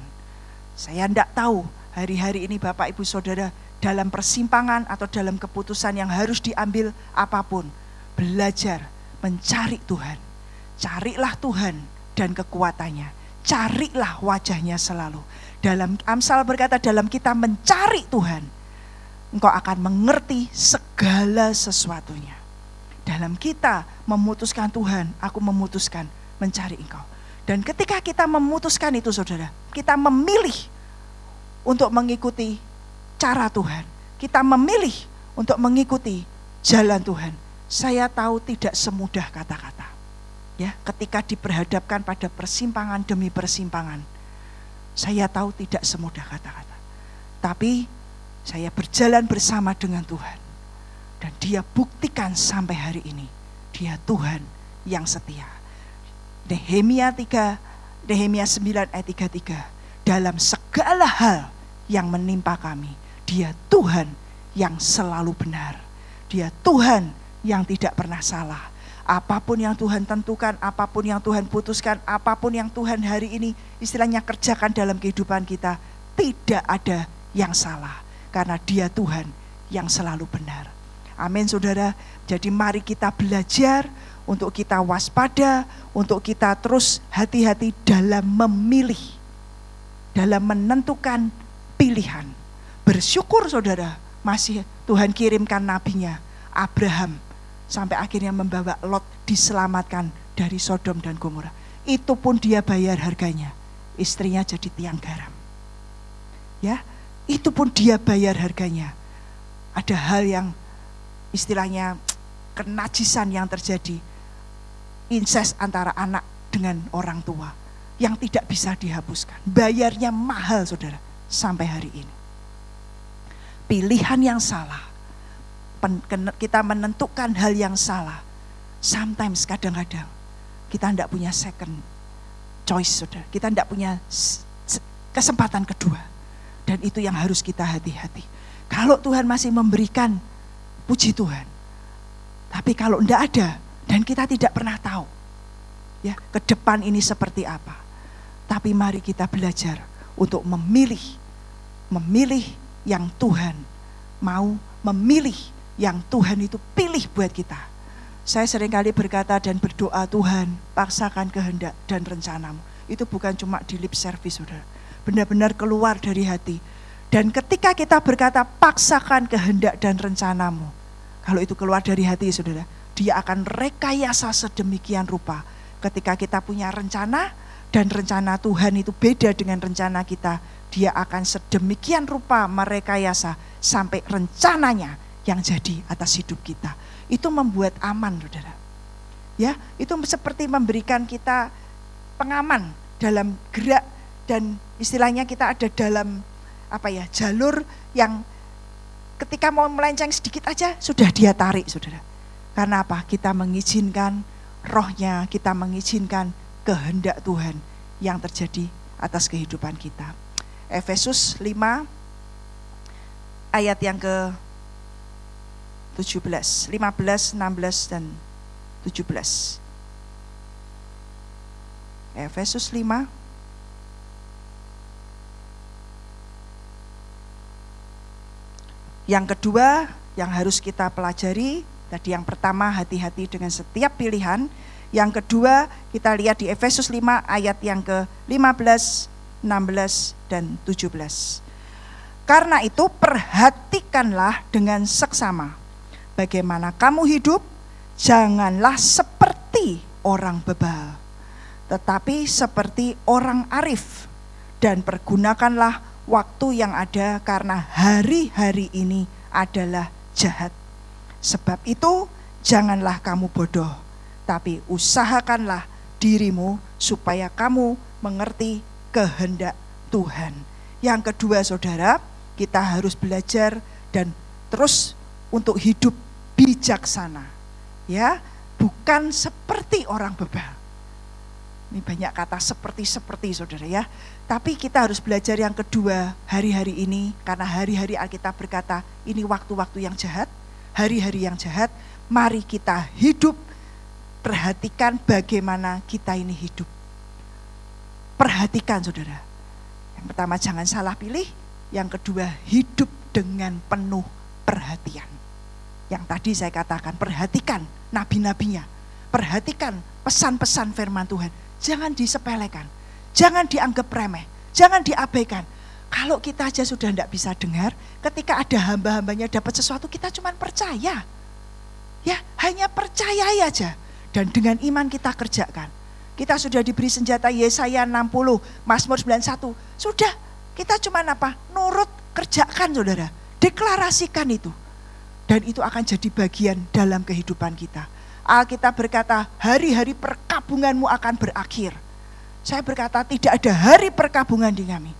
A: Saya tidak tahu hari-hari ini Bapak Ibu Saudara dalam persimpangan atau dalam keputusan yang harus diambil apapun, belajar mencari Tuhan. Carilah Tuhan dan kekuatannya. Carilah wajahnya selalu. Dalam Amsal berkata, dalam kita mencari Tuhan, engkau akan mengerti segala sesuatunya. Dalam kita memutuskan Tuhan, aku memutuskan mencari engkau. Dan ketika kita memutuskan itu saudara, kita memilih untuk mengikuti cara Tuhan. Kita memilih untuk mengikuti jalan Tuhan. Saya tahu tidak semudah kata-kata. Ya, ketika diperhadapkan pada persimpangan demi persimpangan, saya tahu tidak semudah kata-kata. Tapi saya berjalan bersama dengan Tuhan. Dan Dia buktikan sampai hari ini, Dia Tuhan yang setia. Nehemia 9 ayat 33. Dalam segala hal yang menimpa kami, Dia Tuhan yang selalu benar. Dia Tuhan yang tidak pernah salah. Apapun yang Tuhan tentukan, apapun yang Tuhan putuskan, apapun yang Tuhan hari ini istilahnya kerjakan dalam kehidupan kita, tidak ada yang salah. Karena Dia Tuhan yang selalu benar. Amin saudara. Jadi mari kita belajar untuk kita waspada, untuk kita terus hati-hati dalam memilih, dalam menentukan pilihan. Bersyukur saudara, masih Tuhan kirimkan nabinya, Abraham, sampai akhirnya membawa Lot diselamatkan dari Sodom dan Gomora. Itu pun dia bayar harganya, istrinya jadi tiang garam. Ya, itu pun dia bayar harganya. Ada hal yang istilahnya kenajisan yang terjadi, incest antara anak dengan orang tua yang tidak bisa dihapuskan. Bayarnya mahal saudara sampai hari ini. Pilihan yang salah, kita menentukan hal yang salah. Sometimes kadang-kadang kita tidak punya second choice saudara. Kita tidak punya kesempatan kedua. Dan itu yang harus kita hati-hati. Kalau Tuhan masih memberikan, puji Tuhan. Tapi kalau tidak ada, dan kita tidak pernah tahu ya ke depan ini seperti apa. Tapi mari kita belajar untuk memilih yang Tuhan mau, memilih yang Tuhan itu pilih buat kita. Saya seringkali berkata dan berdoa, Tuhan paksakan kehendak dan rencanamu. Itu bukan cuma di lip service saudara, benar-benar keluar dari hati. Dan ketika kita berkata paksakan kehendak dan rencanamu, kalau itu keluar dari hati saudara, Dia akan rekayasa sedemikian rupa. Ketika kita punya rencana dan rencana Tuhan itu beda dengan rencana kita, Dia akan sedemikian rupa merekayasa sampai rencananya yang jadi atas hidup kita. Itu membuat aman saudara. Ya, itu seperti memberikan kita pengaman dalam gerak, dan istilahnya kita ada dalam jalur yang ketika mau melenceng sedikit aja sudah Dia tarik saudara. Karena apa? Kita mengizinkan rohnya, kita mengizinkan kehendak Tuhan yang terjadi atas kehidupan kita. Efesus 5 ayat yang ke-17, 15, 16 dan 17. Efesus 5 yang kedua yang harus kita pelajari. Tadi yang pertama hati-hati dengan setiap pilihan. Yang kedua kita lihat di Efesus 5 ayat yang ke-15, 16 dan 17. Karena itu perhatikanlah dengan seksama bagaimana kamu hidup, janganlah seperti orang bebal, tetapi seperti orang arif, dan pergunakanlah waktu yang ada karena hari-hari ini adalah jahat. Sebab itu janganlah kamu bodoh, tapi usahakanlah dirimu supaya kamu mengerti kehendak Tuhan. Yang kedua saudara, kita harus belajar dan terus untuk hidup bijaksana. Ya, bukan seperti orang bebal. Ini banyak kata seperti saudara ya. Tapi kita harus belajar yang kedua hari-hari ini. Karena hari-hari Alkitab berkata ini waktu-waktu yang jahat. Hari-hari yang jahat. Mari kita hidup. Perhatikan bagaimana kita ini hidup. Perhatikan saudara. Yang pertama jangan salah pilih. Yang kedua hidup dengan penuh perhatian. Yang tadi saya katakan perhatikan nabi-nabinya. Perhatikan pesan-pesan firman Tuhan. Jangan disepelekan, jangan dianggap remeh, jangan diabaikan. Kalau kita aja sudah tidak bisa dengar, ketika ada hamba-hambanya dapat sesuatu, kita cuma percaya. Ya, hanya percaya aja. Dan dengan iman kita kerjakan. Kita sudah diberi senjata Yesaya 60, Mazmur 91. Sudah, kita cuma apa? Nurut, kerjakan saudara. Deklarasikan itu. Dan itu akan jadi bagian dalam kehidupan kita. Alkitab berkata, hari-hari perkabunganmu akan berakhir. Saya berkata, tidak ada hari perkabungan di kami.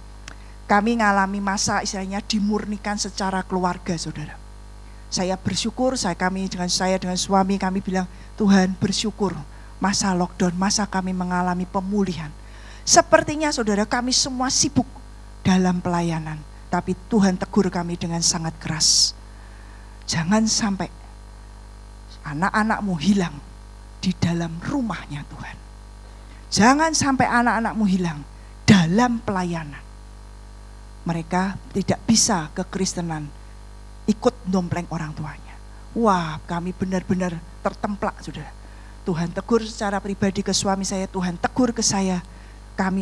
A: Kami ngalami masa istilahnya dimurnikan secara keluarga, saudara. Saya bersyukur, saya dengan suami kami bilang, Tuhan bersyukur masa lockdown, masa kami mengalami pemulihan. Sepertinya saudara kami semua sibuk dalam pelayanan. Tapi Tuhan tegur kami dengan sangat keras. Jangan sampai anak-anakmu hilang di dalam rumahnya Tuhan. Jangan sampai anak-anakmu hilang dalam pelayanan. Mereka tidak bisa kekristenan ikut dompleng orang tuanya. Wah, kami benar-benar tertemplak saudara. Tuhan tegur secara pribadi ke suami saya, Tuhan tegur ke saya.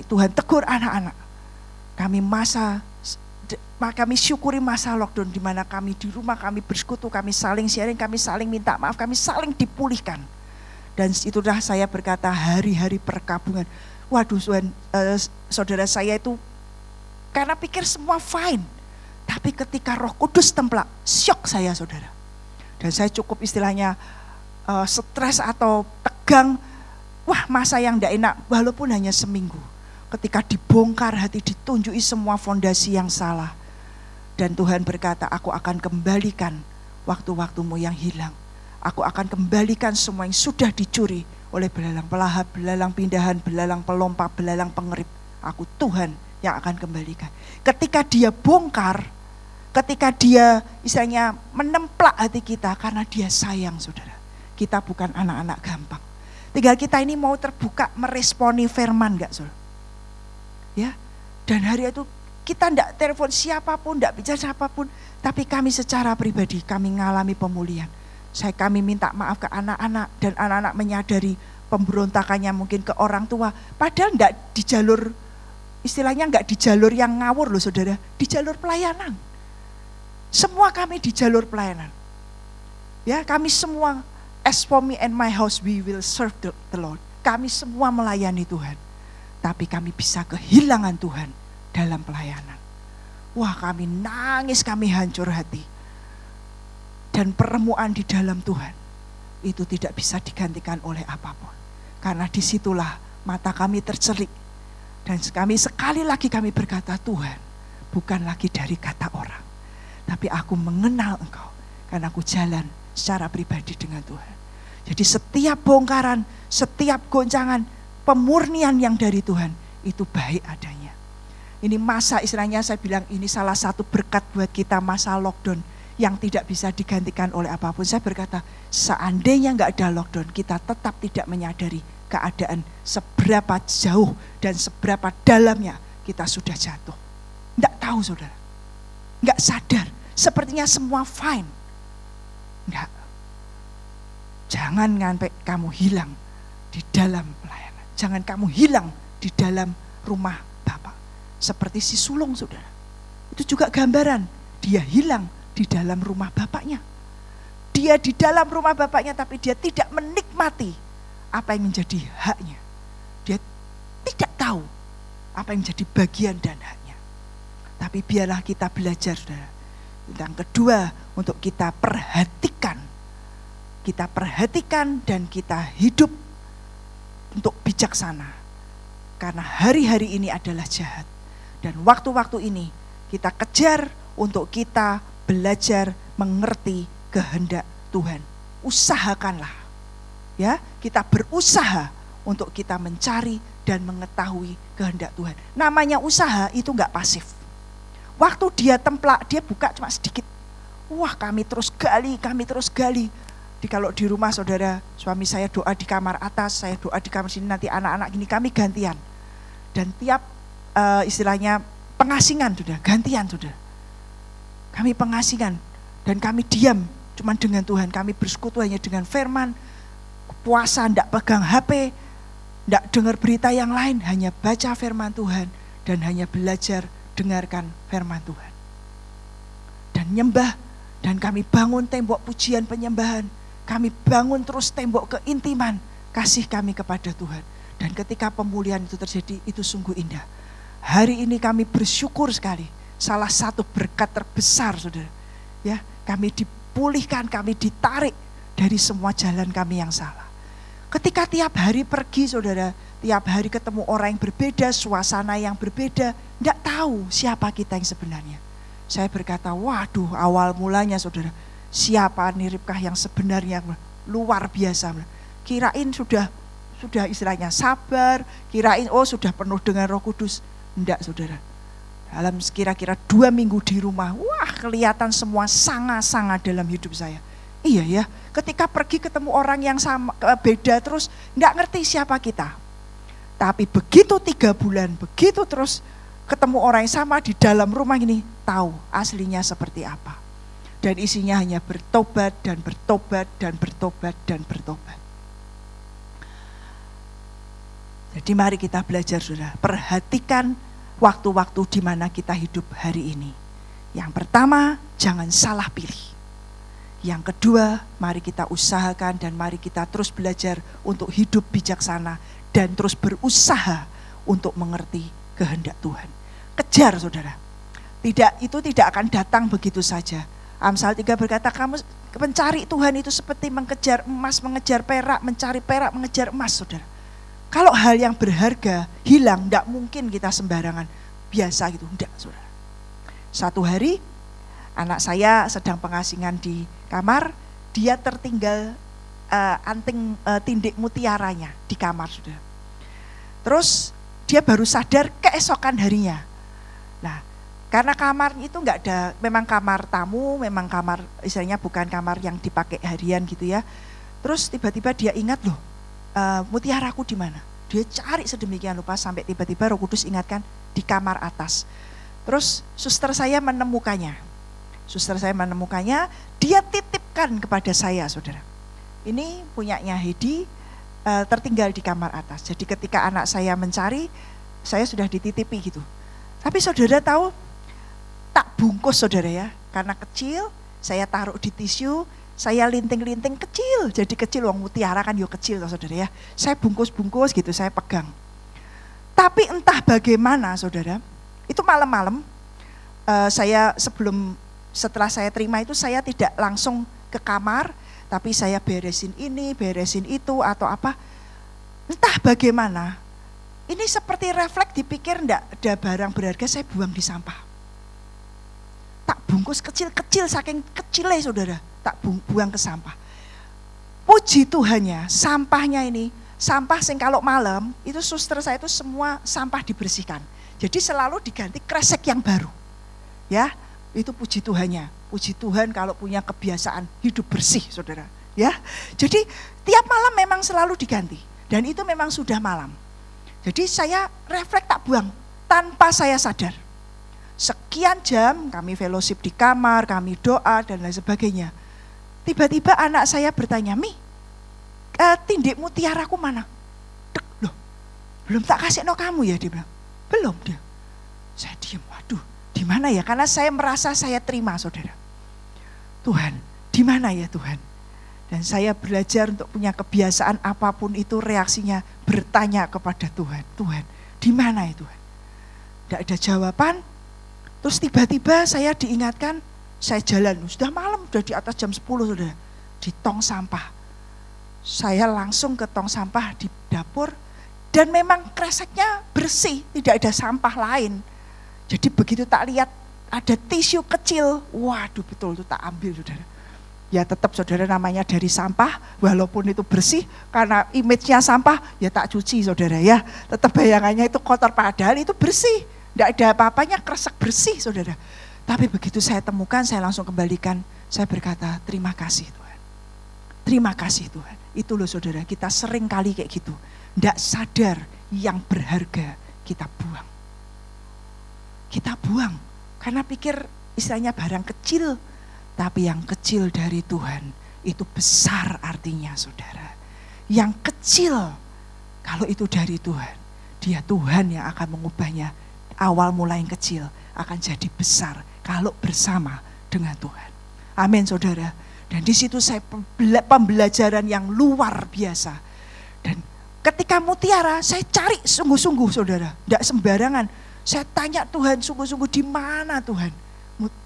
A: Tuhan tegur anak-anak. Kami syukuri masa lockdown di mana kami di rumah, kami bersekutu, kami saling sharing, kami saling minta maaf, kami saling dipulihkan. Dan itulah saya berkata hari-hari perkabungan. Waduh saudara saya itu karena pikir semua fine. Tapi ketika Roh Kudus templak, syok saya saudara. Dan saya cukup istilahnya stres atau tegang. Wah masa yang tidak enak walaupun hanya seminggu. Ketika dibongkar hati, ditunjui semua fondasi yang salah. Dan Tuhan berkata, aku akan kembalikan waktu-waktumu yang hilang. Aku akan kembalikan semua yang sudah dicuri oleh belalang pelahap, belalang pindahan, belalang pelompat, belalang pengerit. Aku Tuhan yang akan kembalikan. Ketika dia bongkar, ketika dia istilahnya menemplak hati kita karena dia sayang saudara. Kita bukan anak-anak gampang. Tinggal kita ini mau terbuka meresponi firman enggak saudara? Ya, dan hari itu kita tidak telepon siapapun, tidak bicara siapapun, tapi kami secara pribadi kami mengalami pemulihan. Kami minta maaf ke anak-anak dan anak-anak menyadari pemberontakannya mungkin ke orang tua. Padahal tidak di jalur, istilahnya enggak di jalur yang ngawur loh saudara, di jalur pelayanan. Semua kami di jalur pelayanan. Ya, kami semua, as for me and my house we will serve the Lord. Kami semua melayani Tuhan. Tapi kami bisa kehilangan Tuhan dalam pelayanan. Wah kami nangis, kami hancur hati. Dan pertemuan di dalam Tuhan itu tidak bisa digantikan oleh apapun. Karena disitulah mata kami tercelik. Dan sekali lagi kami berkata, Tuhan bukan lagi dari kata orang. Tapi aku mengenal Engkau. Karena aku jalan secara pribadi dengan Tuhan. Jadi setiap bongkaran, setiap goncangan, pemurnian yang dari Tuhan itu baik adanya. Ini masa istilahnya saya bilang ini salah satu berkat buat kita masa lockdown yang tidak bisa digantikan oleh apapun. Saya berkata seandainya nggak ada lockdown kita tetap tidak menyadari keadaan seberapa jauh dan seberapa dalamnya kita sudah jatuh. Nggak tahu saudara, nggak sadar. Sepertinya semua fine. Nggak. Jangan sampai kamu hilang di dalam pelayanan. Jangan kamu hilang di dalam rumah Bapa. Seperti si sulung saudara. Itu juga gambaran. Dia hilang di dalam rumah bapaknya. Dia di dalam rumah bapaknya tapi dia tidak menikmati apa yang menjadi haknya. Dia tidak tahu apa yang menjadi bagian dan haknya. Tapi biarlah kita belajar saudara. Yang kedua untuk kita perhatikan. Kita perhatikan dan kita hidup untuk bijaksana. Karena hari-hari ini adalah jahat. Dan waktu-waktu ini kita kejar untuk kita belajar mengerti kehendak Tuhan. Usahakanlah. Ya, kita berusaha untuk kita mencari dan mengetahui kehendak Tuhan. Namanya usaha itu enggak pasif. Waktu dia templak, dia buka cuma sedikit. Wah, kami terus gali. Kalau di rumah saudara, suami saya doa di kamar atas, saya doa di kamar sini, nanti anak-anak gini, kami gantian. Dan tiap istilahnya pengasingan sudah, gantian sudah. Kami pengasingan dan kami diam cuma dengan Tuhan. Kami bersekutu hanya dengan firman, puasa, enggak pegang HP, enggak dengar berita yang lain, hanya baca firman Tuhan dan hanya belajar dengarkan firman Tuhan. Dan nyembah, dan kami bangun tembok pujian penyembahan. Kami bangun terus tembok keintiman kasih kami kepada Tuhan. Dan ketika pemulihan itu terjadi, itu sungguh indah. Hari ini kami bersyukur sekali. Salah satu berkat terbesar, saudara. Ya, kami dipulihkan, kami ditarik dari semua jalan kami yang salah. Ketika tiap hari pergi, saudara, tiap hari ketemu orang yang berbeda, suasana yang berbeda, tidak tahu siapa kita yang sebenarnya. Saya berkata, waduh, awal mulanya, saudara, siapa nih Ribkah yang sebenarnya luar biasa. Kirain sudah istilahnya sabar, kirain sudah penuh dengan Roh Kudus. Enggak, saudara. Dalam kira-kira 2 minggu di rumah, wah, kelihatan semua sangat-sangat dalam hidup saya. Iya ya, ketika pergi ketemu orang yang sama, beda terus, enggak ngerti siapa kita. Tapi begitu 3 bulan, begitu terus ketemu orang yang sama di dalam rumah ini, tahu aslinya seperti apa. Dan isinya hanya bertobat dan bertobat dan bertobat dan bertobat. Jadi mari kita belajar, saudara, perhatikan waktu-waktu di mana kita hidup hari ini. Yang pertama, jangan salah pilih. Yang kedua, mari kita usahakan dan mari kita terus belajar untuk hidup bijaksana dan terus berusaha untuk mengerti kehendak Tuhan. Kejar, saudara. Itu tidak akan datang begitu saja. Amsal 3 berkata, kamu mencari Tuhan itu seperti mengejar emas, mengejar perak, mencari perak, mengejar emas, saudara. Kalau hal yang berharga hilang, tidak mungkin kita sembarangan biasa gitu, tidak, saudara. Satu hari anak saya sedang pengasingan di kamar, dia tertinggal anting tindik mutiaranya di kamar, saudara. Terus dia baru sadar keesokan harinya. Nah, karena kamar itu enggak ada, memang kamar tamu, memang kamar istilahnya bukan kamar yang dipakai harian gitu ya. Terus tiba-tiba dia ingat, loh, mutiaraku di mana? Dia cari sedemikian rupa sampai tiba-tiba Roh Kudus ingatkan di kamar atas. Terus suster saya menemukannya. Dia titipkan kepada saya, saudara. Ini punyanya Hedi, tertinggal di kamar atas. Jadi ketika anak saya mencari, saya sudah dititipi gitu. Tapi saudara tahu, tak bungkus, saudara ya, karena kecil, saya taruh di tisu, saya linting-linting kecil, jadi kecil, uang mutiara kan yo kecil, saudara ya. Saya bungkus-bungkus gitu, saya pegang. Tapi entah bagaimana, saudara, itu malam-malam, setelah saya terima itu, saya tidak langsung ke kamar, tapi saya beresin ini, beresin itu, atau apa. Entah bagaimana, ini seperti refleks dipikir enggak ada barang berharga, saya buang di sampah. Tak bungkus kecil-kecil, saking kecilnya, saudara, tak buang ke sampah. Puji Tuhannya, sampahnya ini, sampah sing kalau malam, itu suster saya itu semua sampah dibersihkan. Jadi selalu diganti kresek yang baru. Ya, itu puji Tuhannya. Puji Tuhan kalau punya kebiasaan hidup bersih, saudara. Ya, jadi tiap malam memang selalu diganti. Dan itu memang sudah malam. Jadi saya refleks tak buang, tanpa saya sadar. Sekian jam kami fellowship di kamar, kami doa dan lain sebagainya. Tiba-tiba anak saya bertanya, Mi, tindik mutiaraku mana? Dek, loh, belum tak kasih no kamu ya, dia bilang. Belum dia. Saya diam, waduh, di mana ya? Karena saya merasa saya terima, saudara. Tuhan, di mana ya Tuhan? Dan saya belajar untuk punya kebiasaan apapun itu reaksinya bertanya kepada Tuhan. Tuhan, di mana ya Tuhan? Tidak ada jawaban. Terus tiba-tiba saya diingatkan, saya jalan, sudah malam, sudah di atas jam 10, saudara, di tong sampah. Saya langsung ke tong sampah di dapur, Dan memang kreseknya bersih, tidak ada sampah lain. Jadi begitu tak lihat ada tisu kecil, waduh betul itu tak ambil saudara. Ya tetap saudara namanya dari sampah, walaupun itu bersih, karena image-nya sampah, ya tak cuci saudara ya. Tetap bayangannya itu kotor, padahal itu bersih. Tidak ada apa-apanya, kresek bersih saudara. Tapi begitu saya temukan, saya langsung kembalikan, saya berkata terima kasih Tuhan. Terima kasih Tuhan. Itu loh saudara, kita sering kali kayak gitu. Tidak sadar yang berharga kita buang. Kita buang, karena pikir istilahnya barang kecil. Tapi yang kecil dari Tuhan itu besar artinya saudara. Yang kecil kalau itu dari Tuhan, dia Tuhan yang akan mengubahnya. Awal mulai yang kecil akan jadi besar kalau bersama dengan Tuhan. Amin saudara. Dan di situ saya pembelajaran yang luar biasa. Dan ketika mutiara saya cari sungguh-sungguh saudara. Tidak sembarangan. Saya tanya Tuhan sungguh-sungguh di mana Tuhan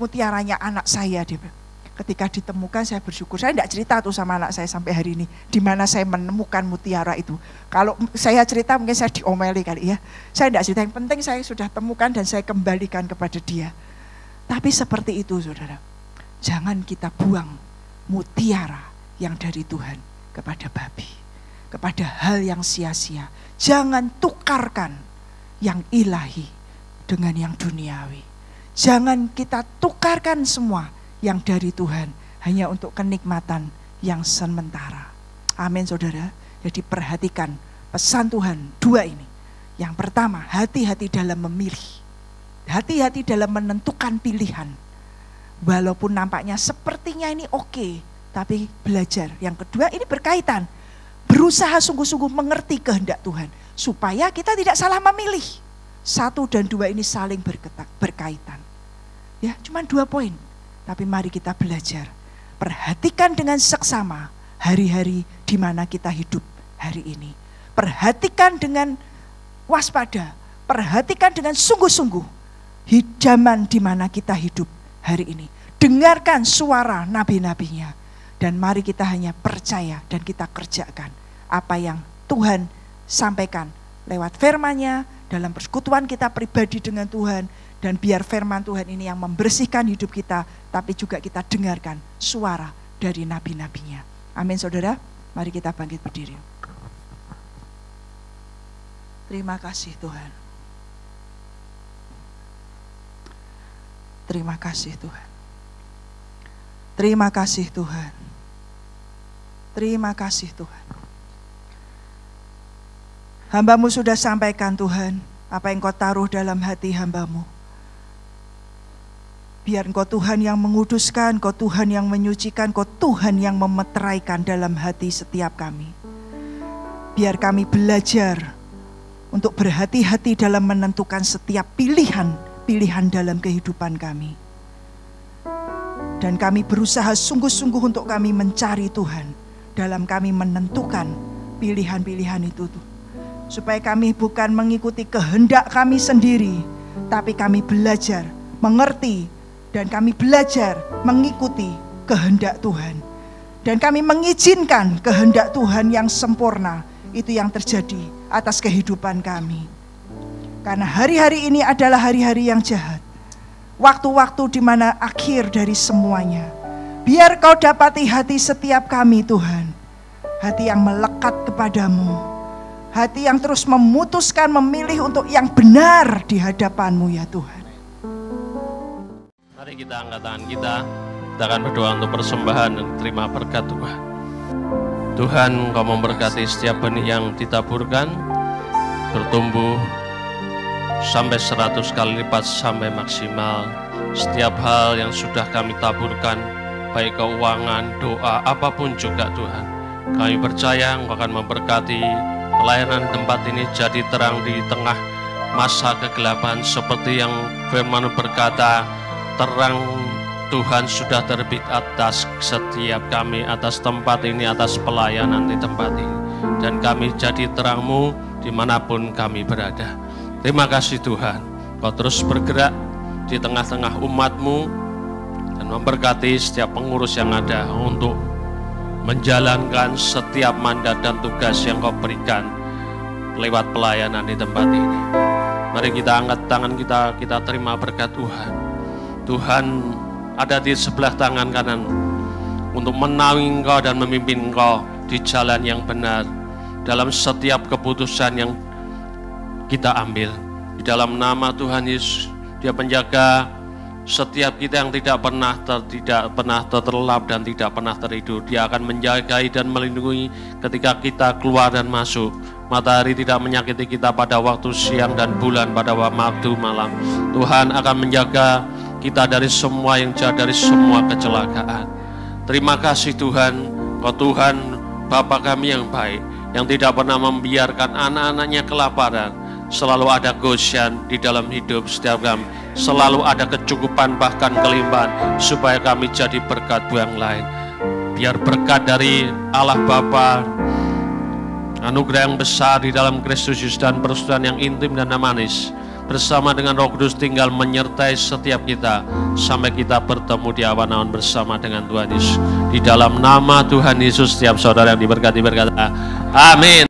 A: mutiaranya anak saya. Ketika ditemukan saya bersyukur. Saya tidak cerita tuh sama anak saya sampai hari ini. Di mana saya menemukan mutiara itu. Kalau saya cerita mungkin saya diomeli kali ya. Saya tidak cerita, yang penting saya sudah temukan dan saya kembalikan kepada dia. Tapi seperti itu saudara. Jangan kita buang mutiara yang dari Tuhan kepada babi. Kepada hal yang sia-sia. Jangan tukarkan yang ilahi dengan yang duniawi. Jangan kita tukarkan semua yang dari Tuhan hanya untuk kenikmatan yang sementara. Amin saudara. Jadi perhatikan pesan Tuhan dua ini. Yang pertama, hati-hati dalam memilih. Hati-hati dalam menentukan pilihan. Walaupun nampaknya sepertinya ini oke, tapi belajar. Yang kedua ini berkaitan. Berusaha sungguh-sungguh mengerti kehendak Tuhan. Supaya kita tidak salah memilih. 1 dan 2 ini saling berkaitan. Ya, cuma 2 poin. Tapi mari kita belajar. Perhatikan dengan seksama hari-hari di mana kita hidup hari ini. Perhatikan dengan waspada. Perhatikan dengan sungguh-sungguh zaman di mana kita hidup hari ini. Dengarkan suara nabi-nabinya. Dan mari kita hanya percaya dan kita kerjakan apa yang Tuhan sampaikan lewat firman-Nya dalam persekutuan kita pribadi dengan Tuhan. Dan biar firman Tuhan ini yang membersihkan hidup kita, tapi juga kita dengarkan suara dari nabi-nabinya. Amin saudara, mari kita bangkit berdiri. Terima kasih Tuhan. Terima kasih Tuhan. Terima kasih Tuhan. Terima kasih Tuhan. Hamba-Mu sudah sampaikan Tuhan, apa yang Kau taruh dalam hati hamba-Mu. Biar Engkau Tuhan yang menguduskan, Engkau Tuhan yang menyucikan, Engkau Tuhan yang memeteraikan dalam hati setiap kami. Biar kami belajar untuk berhati-hati dalam menentukan setiap pilihan dalam kehidupan kami. Dan kami berusaha sungguh-sungguh untuk kami mencari Tuhan dalam kami menentukan pilihan-pilihan itu. Supaya kami bukan mengikuti kehendak kami sendiri, tapi kami belajar, mengerti, dan kami belajar mengikuti kehendak Tuhan. Dan kami mengizinkan kehendak Tuhan yang sempurna itu yang terjadi atas kehidupan kami. Karena hari-hari ini adalah hari-hari yang jahat. Waktu-waktu di mana akhir dari semuanya. Biar Kau dapati hati setiap kami Tuhan. Hati yang melekat kepadamu. Hati yang terus memutuskan memilih untuk yang benar di hadapan-Mu ya Tuhan.
B: Mari kita angkat tangan kita akan berdoa untuk persembahan dan terima berkat Tuhan. Tuhan, Engkau memberkati setiap benih yang ditaburkan, bertumbuh sampai 100 kali lipat sampai maksimal. Setiap hal yang sudah kami taburkan, baik keuangan, doa, apapun juga Tuhan. Kami percaya Engkau akan memberkati pelayanan tempat ini jadi terang di tengah masa kegelapan, seperti yang firman berkata, terang Tuhan sudah terbit atas setiap kami, atas tempat ini, atas pelayanan di tempat ini. Dan kami jadi terang-Mu dimanapun kami berada. Terima kasih Tuhan, Kau terus bergerak di tengah-tengah umat-Mu dan memberkati setiap pengurus yang ada untuk menjalankan setiap mandat dan tugas yang Kau berikan lewat pelayanan di tempat ini. Mari kita angkat tangan kita terima berkat Tuhan. Tuhan ada di sebelah tangan kanan untuk menaungi engkau dan memimpin engkau di jalan yang benar dalam setiap keputusan yang kita ambil. Di dalam nama Tuhan Yesus, Dia menjaga setiap kita yang tidak pernah terlelap dan tidak pernah tertidur. Dia akan menjagai dan melindungi ketika kita keluar dan masuk. Matahari tidak menyakiti kita pada waktu siang dan bulan pada waktu malam. Tuhan akan menjaga kita dari semua yang jahat, dari semua kecelakaan. Terima kasih Tuhan, Kau Tuhan Bapa kami yang baik, yang tidak pernah membiarkan anak-anaknya kelaparan. Selalu ada Goshen di dalam hidup setiap kami. Selalu ada kecukupan bahkan kelimpahan supaya kami jadi berkat buat yang lain. Biar berkat dari Allah Bapa, anugerah yang besar di dalam Kristus Yesus dan persekutuan yang intim dan manis bersama dengan Roh Kudus tinggal menyertai setiap kita sampai kita bertemu di awan-awan bersama dengan Tuhan Yesus. Di dalam nama Tuhan Yesus, setiap saudara yang diberkati berkata, amin.